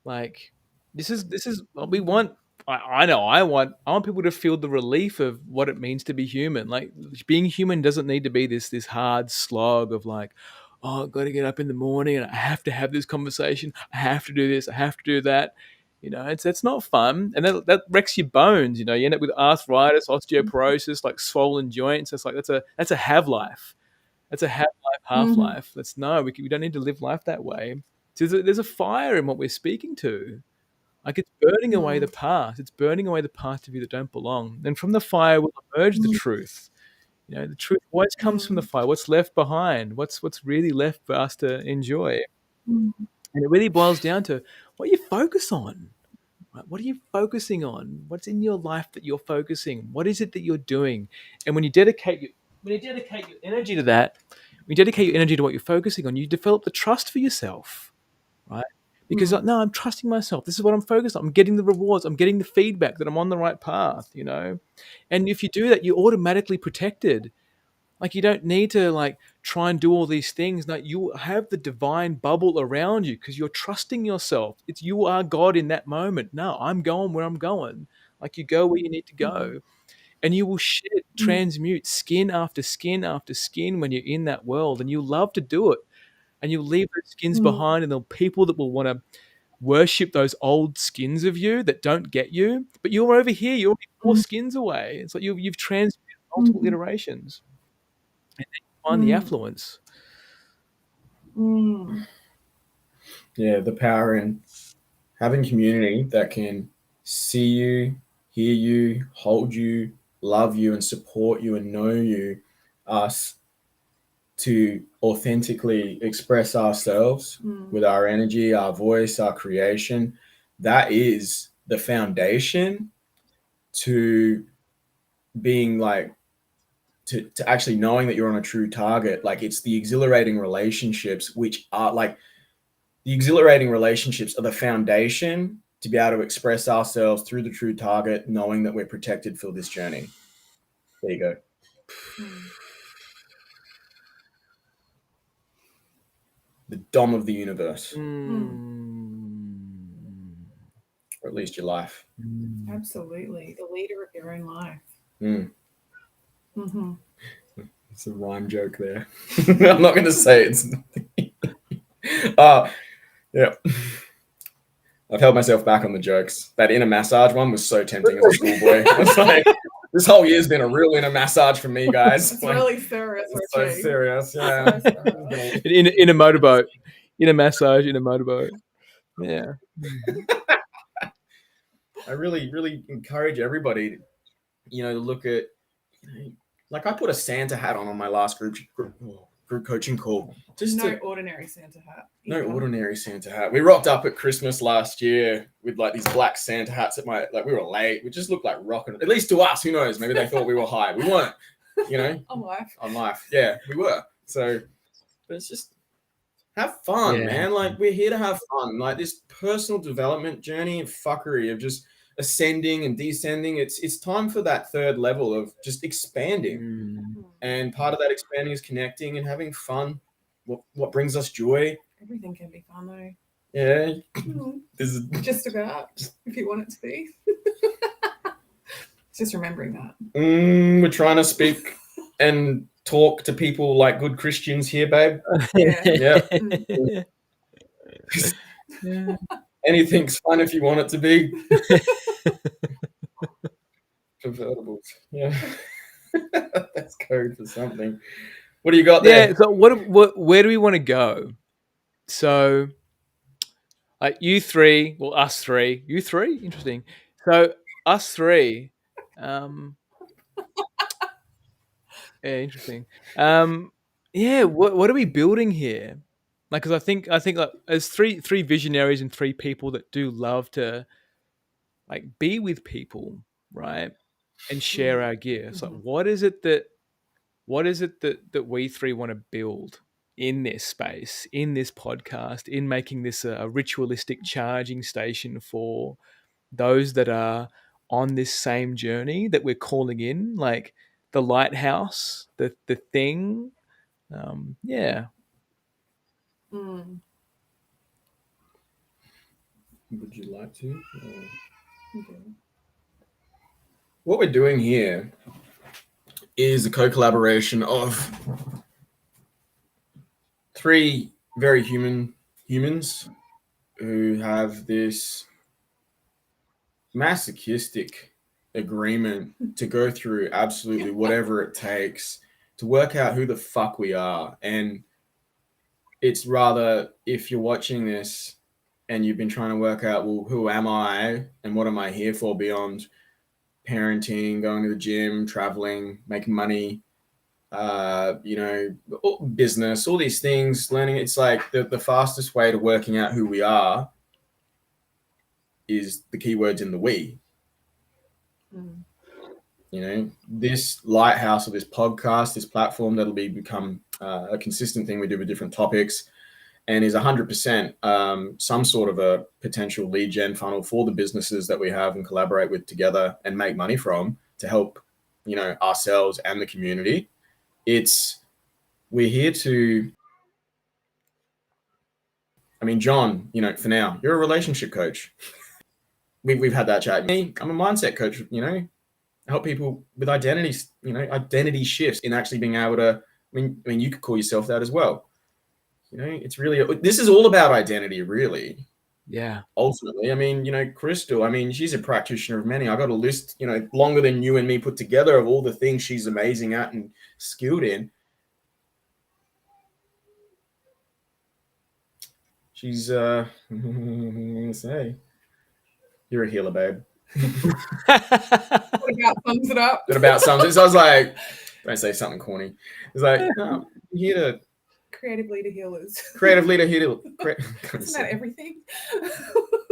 like this is what we want. I know I want people to feel the relief of what it means to be human. Like being human doesn't need to be this hard slog of like, oh, I've got to get up in the morning and I have to have this conversation. I have to do this. I have to do that. You know, it's not fun, and that wrecks your bones. You know, you end up with arthritis, osteoporosis, like swollen joints. It's like that's a have life. That's a have life, half life. That's no, we don't need to live life that way. So there's a fire in what we're speaking to. Like it's burning away the past. It's burning away the past of you that don't belong. And from the fire will emerge the truth. You know, the truth always comes from the fire. What's left behind? What's really left for us to enjoy? And it really boils down to what you focus on. Right? What are you focusing on? What's in your life that you're focusing? What is it that you're doing? And when you dedicate your energy to that, when you dedicate your energy to what you're focusing on, you develop the trust for yourself, right? Because like, no, I'm trusting myself. This is what I'm focused on. I'm getting the rewards. I'm getting the feedback that I'm on the right path, you know? And if you do that, you're automatically protected. Like you don't need to like try and do all these things. No, you have the divine bubble around you because you're trusting yourself. It's you are God in that moment. No, I'm going where I'm going. Like you go where you need to go. And you will transmute skin after skin after skin when you're in that world. And you love to do it. And you'll leave those skins behind, and there'll be people that will want to worship those old skins of you that don't get you. But you're over here, you're already 4 skins away. It's like you've transmuted multiple iterations. And then you find the affluence. Yeah, the power in having community that can see you, hear you, hold you, love you, and support you and know you, us to authentically express ourselves with our energy, our voice, our creation. That is the foundation to being like, to actually knowing that you're on a true target. Like it's the exhilarating relationships, which are like, the exhilarating relationships are the foundation to be able to express ourselves through the true target, knowing that we're protected for this journey. There you go. The dom of the universe, or at least your life. Absolutely. The leader of your own life. It's a rhyme joke there. I'm not going to say it's. Yeah. I've held myself back on the jokes. That inner massage one was so tempting as a schoolboy. I was like, this whole year's been a real inner massage for me, guys. It's like, really serious. It's so serious. Yeah. In a motorboat. In a massage, in a motorboat. Yeah. I really, really encourage everybody, to look at, like I put a Santa hat on my last group coaching call. Just no ordinary Santa hat. No ordinary Santa hat. We rocked up at Christmas last year with like these black Santa hats we were late. We just looked like rocking. At least to us, who knows? Maybe they thought we were high. We weren't, On life. Yeah, we were. So, but it's just have fun, man. Like we're here to have fun. Like this personal development journey of fuckery of just ascending and descending. It's time for that third level of just expanding. And part of that expanding is connecting and having fun. What brings us joy? Everything can be fun though. Yeah. This is just about if you want it to be. Just remembering that. We're trying to speak and talk to people like good Christians here, babe. Yeah. Anything's fun if you want it to be. Convertibles. Yeah. That's code for something. What do you got there? Yeah, so where do we want to go? So you three, well, us three. You three? Interesting. So us three. Yeah, interesting. What are we building here? Like, because I think like as three visionaries and three people that do love to like be with people, right, and share our gifts. Like, what is it that we three want to build in this space, in this podcast, in making this a ritualistic charging station for those that are on this same journey that we're calling in, like the lighthouse, the thing. Yeah. Mm. Would you like to? Okay. What we're doing here is a co-collaboration of three very humans who have this masochistic agreement to go through absolutely whatever it takes to work out who the fuck we are. And it's rather, if you're watching this and you've been trying to work out, well, who am I and what am I here for beyond parenting, going to the gym, traveling, making money, business, all these things, learning. It's like the fastest way to working out who we are is the keywords in the we. Mm. This lighthouse or this podcast, this platform that'll become a consistent thing we do with different topics, and is 100% some sort of a potential lead gen funnel for the businesses that we have and collaborate with together and make money from to help, ourselves and the community. We're here to, John, for now, you're a relationship coach. We've had that chat. Me, I'm a mindset coach, help people with identity shifts in actually being able to, you could call yourself that as well. It's really, this is all about identity, really. Yeah. Ultimately, Crystal, she's a practitioner of many. I got a list, longer than you and me put together of all the things she's amazing at and skilled in. She's, say, you're a healer, babe. What about sums it up? That about sums it. So I was like, don't say something corny. It's like, no, I'm here to creative leader healers. Creative leader healer. Isn't that everything?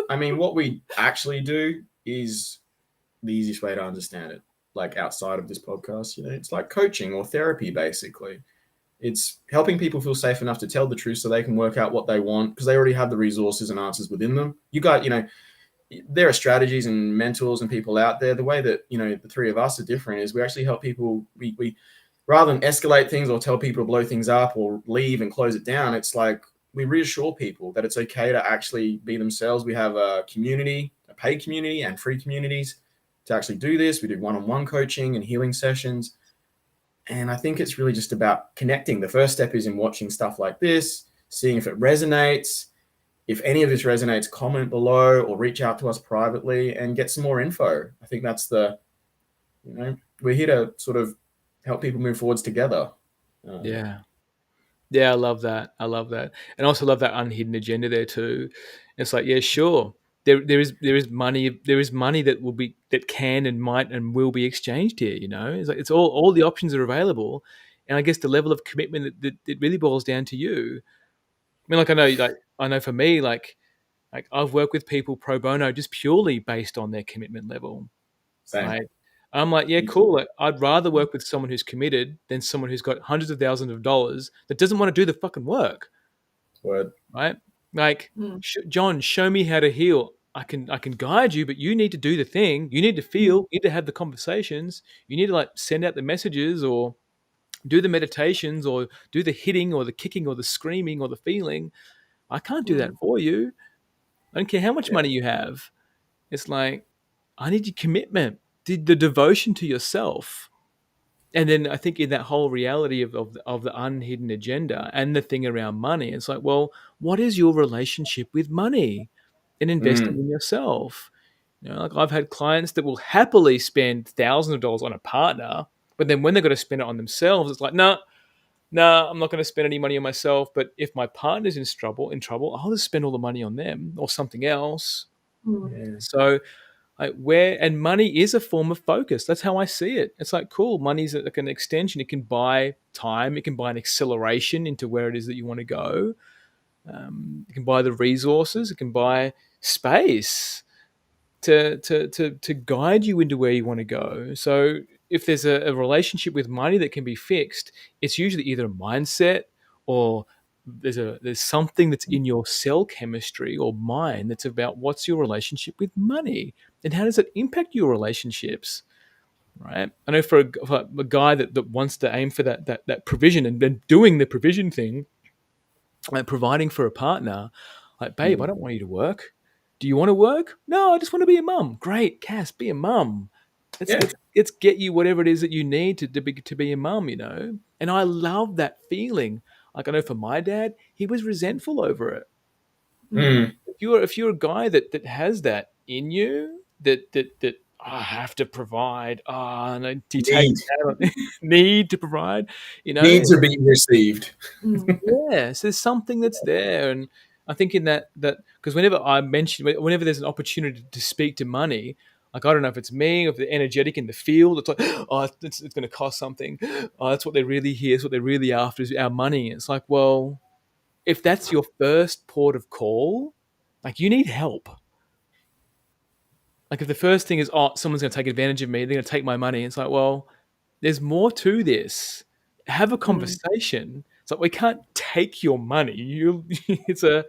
What we actually do is the easiest way to understand it. Like outside of this podcast, it's like coaching or therapy, basically. It's helping people feel safe enough to tell the truth so they can work out what they want because they already have the resources and answers within them. You got, there are strategies and mentors and people out there. The way that, the three of us are different is we actually help people. We rather than escalate things or tell people to blow things up or leave and close it down, it's like we reassure people that it's okay to actually be themselves. We have a community, a paid community and free communities to actually do this. We do one-on-one coaching and healing sessions. And I think it's really just about connecting. The first step is in watching stuff like this, seeing if it resonates. If any of this resonates, comment below or reach out to us privately and get some more info. I think that's we're here to sort of help people move forwards together. Yeah, I love that. And also love that unhidden agenda there too. It's like, yeah, sure. There is money that can and might and will be exchanged here. It's like it's all the options are available, and I guess the level of commitment that it really boils down to you. I know for me, like I've worked with people pro bono just purely based on their commitment level. Same. Right? I'm like, yeah, cool. Like, I'd rather work with someone who's committed than someone who's got hundreds of thousands of dollars that doesn't want to do the fucking work. Word. Right? Like, John, show me how to heal. I can guide you, but you need to do the thing. You need to feel. You need to have the conversations. You need to like send out the messages or do the meditations or do the hitting or the kicking or the screaming or the feeling. I can't do that for you. I don't care how much money you have. It's like, I need your commitment, the devotion to yourself. And then I think in that whole reality of the unhidden agenda and the thing around money, it's like, well, what is your relationship with money and investing in yourself? Like I've had clients that will happily spend thousands of dollars on a partner, but then when they've got to spend it on themselves, it's like, no, I'm not going to spend any money on myself. But if my partner's in trouble, I'll just spend all the money on them or something else. Yeah. So and money is a form of focus. That's how I see it. It's like, cool, money's like an extension. It can buy time. It can buy an acceleration into where it is that you want to go. It can buy the resources. It can buy space to guide you into where you want to go. So if there's a relationship with money that can be fixed, it's usually either a mindset or there's something that's in your cell chemistry or mind that's about what's your relationship with money and how does it impact your relationships. right? I know for a guy that wants to aim for that provision and then doing the provision thing, like providing for a partner, like, babe, I don't want you to work. Do you want to work? No, I just want to be a mum. Great, Cass, be a mum. Let's Yeah. let's get you whatever it is that you need to be a mum, you know. And I love that feeling. Like I know for my dad, he was resentful over it. Mm. If you're a guy that has that in you, that I have to provide, and do you take Need. that need to provide, you know? Need to be received. Yes, there's something that's there, and I think in that because whenever there's an opportunity to speak to money, like I don't know if it's me or if they're energetic in the field, it's like, oh, it's going to cost something. Oh, that's what they're really here. It's what they're really after is our money. It's like, well, if that's your first port of call, like you need help. Like if the first thing is, oh, someone's going to take advantage of me, they're going to take my money. It's like, well, there's more to this. Have a conversation. It's like we can't take your money. It's a,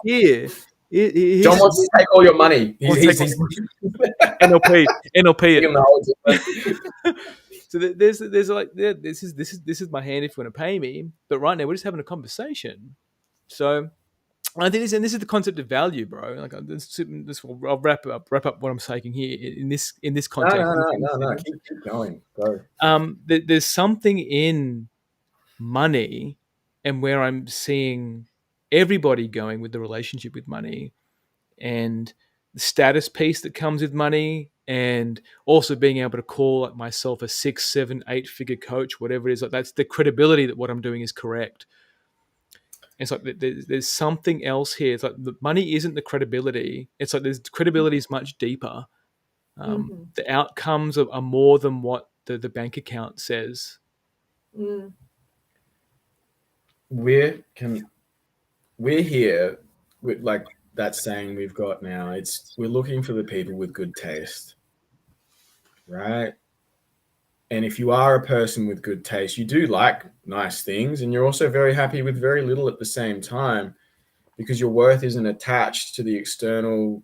here. John Here's wants to take all your money. I'll He's take NLP it. him the whole So there's like this is my hand if you want to pay me. But right now we're just having a conversation. So I think this is the concept of value, bro. Like I'll wrap up what I'm saying here in this context. No. Keep going. Go. There's something in money and where I'm seeing everybody going with the relationship with money and the status piece that comes with money and also being able to call like myself a 6, 7, 8 figure coach, whatever it is. Like that's the credibility that what I'm doing is correct. It's like there's something else here. It's like the money isn't the credibility. It's like there's credibility is much deeper. The outcomes are more than what the bank account says. We're here with like that saying we've got now. We're looking for the people with good taste, right? And if you are a person with good taste, you do like nice things, and you're also very happy with very little at the same time, because your worth isn't attached to the external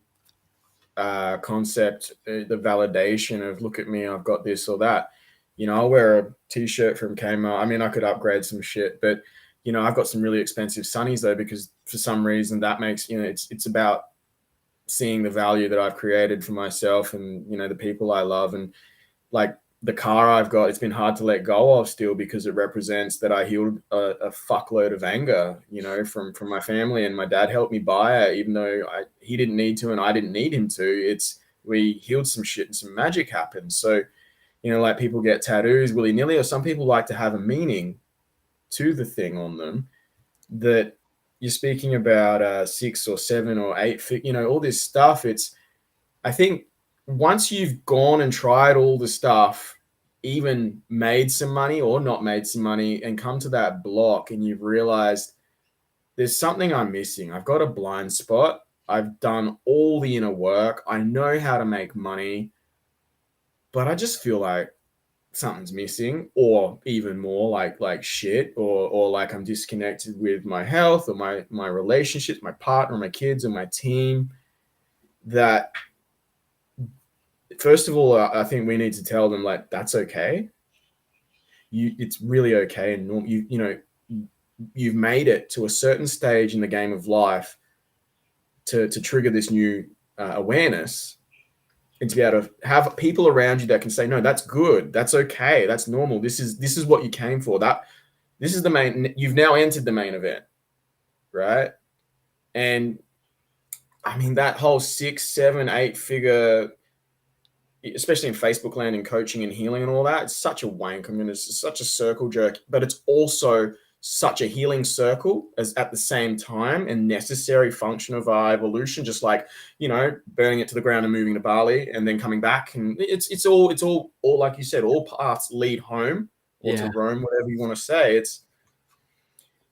concept, the validation of look at me, I've got this or that. You know, I'll wear a t-shirt from Kmart. I mean, I could upgrade some shit, but you know, I've got some really expensive sunnies though, because for some reason that makes, you know, it's about seeing the value that I've created for myself and, you know, the people I love. And like the car I've got, it's been hard to let go of still because it represents that I healed a fuckload of anger, you know, from my family, and my dad helped me buy it, even though he didn't need to and I didn't need him to. We healed some shit and some magic happened. So, you know, like people get tattoos willy-nilly, or some people like to have a meaning to the thing on them. That you're speaking about 6 or 7 or 8, you know, all this stuff. I think once you've gone and tried all the stuff, even made some money or not made some money, and come to that block and you've realized there's something I'm missing. I've got a blind spot. I've done all the inner work. I know how to make money, but I just feel like something's missing, or even more like shit, or like I'm disconnected with my health or my relationships, my partner, my kids, and my team. That first of all, I think we need to tell them like that's okay. It's really okay, and you know you've made it to a certain stage in the game of life to trigger this new awareness, and to be able to have people around you that can say, no, that's good, that's okay, that's normal, this is what you came for, this is the main, you've now entered the main event, right? And I mean, that whole 6, 7, 8 figure, especially in Facebook land and coaching and healing and all that, it's such a wank. I mean, it's such a circle jerk, but it's also such a healing circle as at the same time and necessary function of our evolution, just like, you know, burning it to the ground and moving to Bali and then coming back. And it's all like you said, all paths lead home or to Rome, whatever you want to say. It's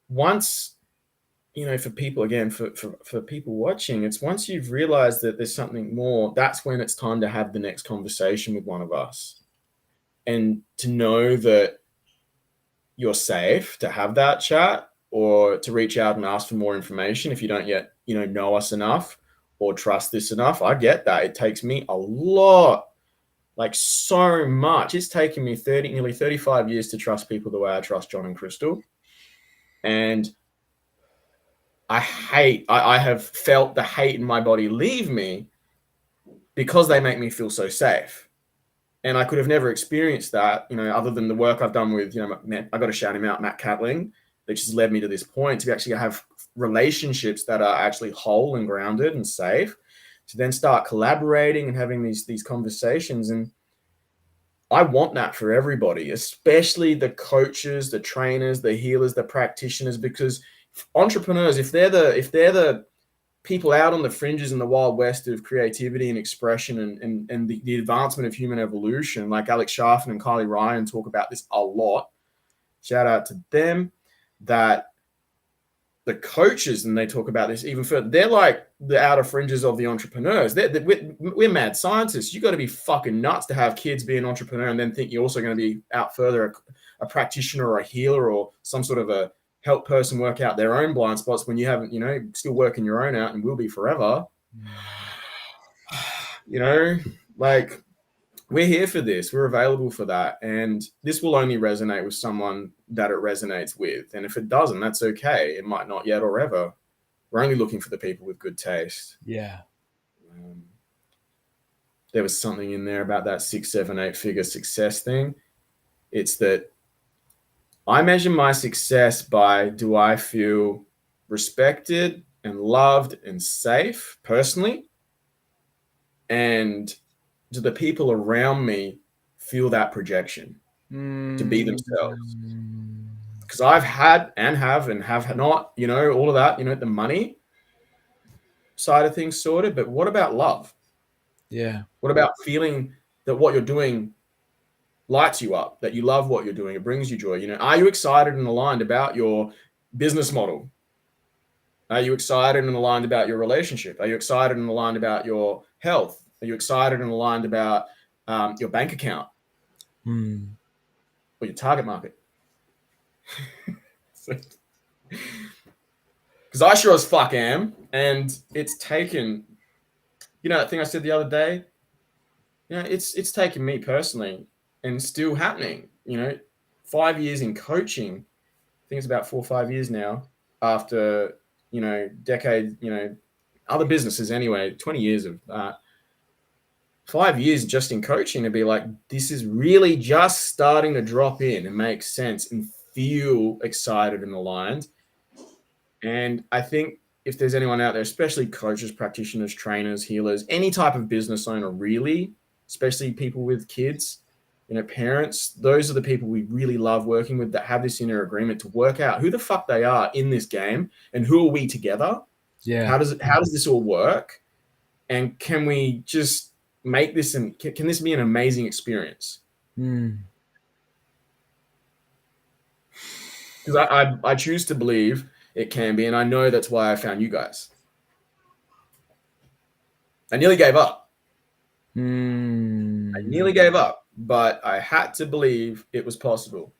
once, you know, for people, again, for people watching, it's once you've realized that there's something more, that's when it's time to have the next conversation with one of us, and to know that you're safe to have that chat, or to reach out and ask for more information if you don't yet, you know us enough or trust this enough. I get that. It takes me a lot like so much. It's taken me nearly 35 years to trust people the way I trust John and Crystal. And I have felt the hate in my body leave me because they make me feel so safe. And I could have never experienced that, other than the work I've done with, I got to shout him out, Matt Catling, that just led me to this point to actually have relationships that are actually whole and grounded and safe, to then start collaborating and having these conversations. And I want that for everybody, especially the coaches, the trainers, the healers, the practitioners, because entrepreneurs, if they're the people out on the fringes in the wild west of creativity and expression and the advancement of human evolution, like Alex Sharfin and Kylie Ryan talk about this a lot. Shout out to them. That the coaches, and they talk about this even further, they're like the outer fringes of the entrepreneurs. We're mad scientists. You got to be fucking nuts to have kids be an entrepreneur and then think you're also going to be out further a practitioner or a healer or some sort of a help person work out their own blind spots when you haven't, still working your own out and will be forever. Like, we're here for this. We're available for that. And this will only resonate with someone that it resonates with. And if it doesn't, that's okay. It might not yet or ever. We're only looking for the people with good taste. Yeah. There was something in there about that 6, 7, 8 figure success thing. It's that I measure my success by, do I feel respected and loved and safe personally? And do the people around me feel that projection to be themselves? Because I've had and have not, all of that, the money side of things sorted. But what about love? Yeah. What about feeling that what you're doing lights you up, that you love what you're doing, it brings you joy? Are you excited and aligned about your business model? Are you excited and aligned about your relationship? Are you excited and aligned about your health? Are you excited and aligned about your bank account or your target market? Because I sure as fuck am. And it's taken, that thing I said the other day, it's taken me personally and still happening, 5 years in coaching. I think it's about 4 or 5 years now after, decades, other businesses anyway, 20 years of that. 5 years just in coaching to be like, this is really just starting to drop in and make sense and feel excited and aligned. And I think if there's anyone out there, especially coaches, practitioners, trainers, healers, any type of business owner, really, especially people with kids, parents, those are the people we really love working with, that have this inner agreement to work out who the fuck they are in this game and who are we together. Yeah. How does this all work? And can we just make this, and can this be an amazing experience? Because I choose to believe it can be, and I know that's why I found you guys. I nearly gave up. But I had to believe it was possible.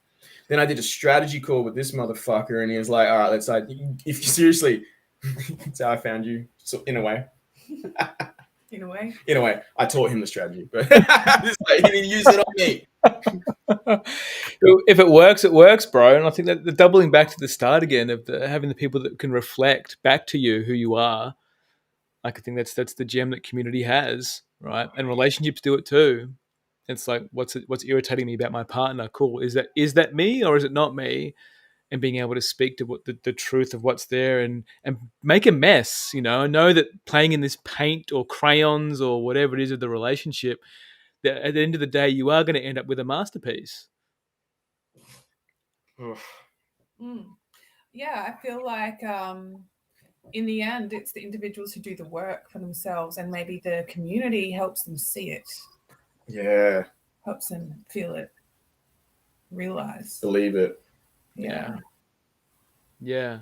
Then I did a strategy call with this motherfucker, and he was like, all right, let's if you seriously, that's how I found you. So in a way. In a way, I taught him the strategy, but he didn't use it on me. If it works, bro. And I think that the doubling back to the start again of having the people that can reflect back to you who you are, like, I think that's the gem that community has, right? And relationships do it too. It's like, what's irritating me about my partner? Cool. Is that me or is it not me? And being able to speak to what the truth of what's there and make a mess, I know that playing in this paint or crayons or whatever it is of the relationship, that at the end of the day, you are going to end up with a masterpiece. Yeah, I feel like in the end, it's the individuals who do the work for themselves, and maybe the community helps them see it. Yeah. Helps them feel it, realize. Believe it. Yeah. Yeah.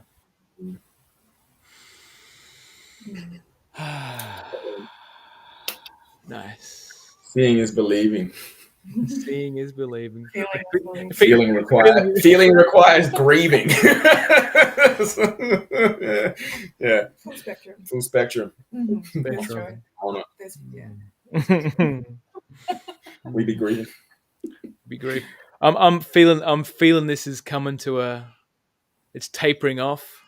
Nice. Seeing is believing. Seeing is believing. Feeling requires grieving. Yeah. Full spectrum. Full spectrum. Mm-hmm. On it. Yeah. We'd be grieving. Be grief. I'm feeling this is coming to it's tapering off.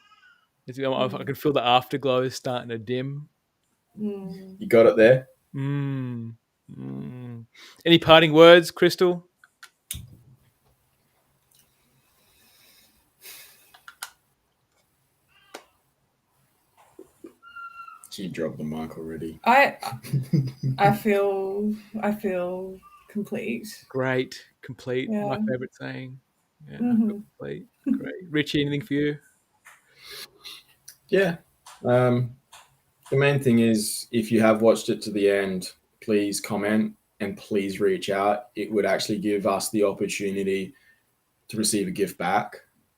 I can feel the afterglow starting to dim. You got it there. Any parting words, Crystal? She dropped the mic already. I feel complete. Great, complete. Yeah. My favorite saying. Yeah, complete. Great. Richie, anything for you? Yeah. The main thing is, if you have watched it to the end, please comment and please reach out. It would actually give us the opportunity to receive a gift back.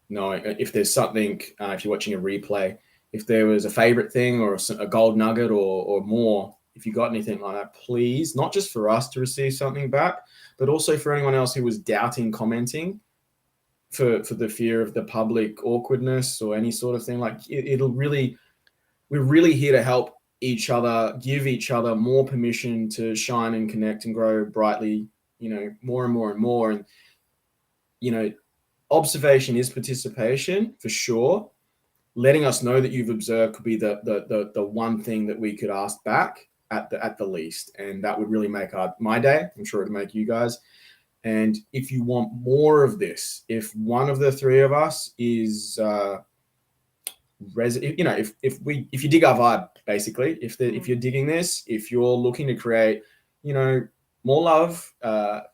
Knowing if there's something, if you're watching a replay, if there was a favorite thing or a gold nugget or more, if you got anything like that, please, not just for us to receive something back, but also for anyone else who was doubting commenting for the fear of the public awkwardness or any sort of thing. Like we're really here to help each other, give each other more permission to shine and connect and grow brightly, more and more and more. And, observation is participation for sure. Letting us know that you've observed could be the one thing that we could ask back at the least. And that would really make my day. I'm sure it would make you guys. And if you want more of this, if one of the three of us is, if you dig our vibe, basically, if you're digging this, if you're looking to create, more love,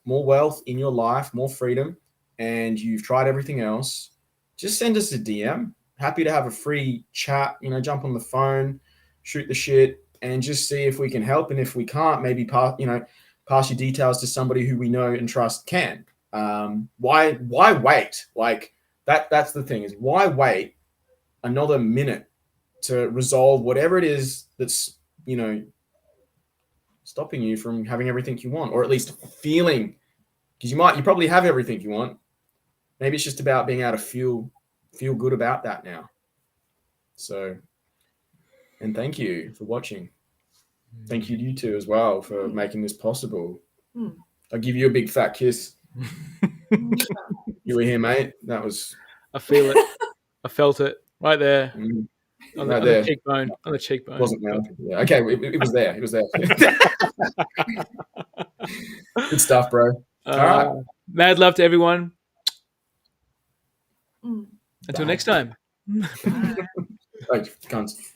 more wealth in your life, more freedom, and you've tried everything else, just send us a DM. Happy to have a free chat, jump on the phone, shoot the shit, and just see if we can help. And if we can't, maybe pass your details to somebody who we know and trust can. Why wait? Like that's the thing, is why wait another minute to resolve whatever it is that's, stopping you from having everything you want, or at least feeling, because you probably have everything you want. Maybe it's just about being able to feel good about that now. So, and thank you for watching. Thank you to you two as well for making this possible. I'll give you a big fat kiss. You were here, mate. That was. I feel it. I felt it right there. On the cheekbone. On the cheekbone. Wasn't there? Yeah. Okay. It was there. It was there. Good stuff, bro. All right. Mad love to everyone. Until Bye. next time. Bye. Thanks, cunts.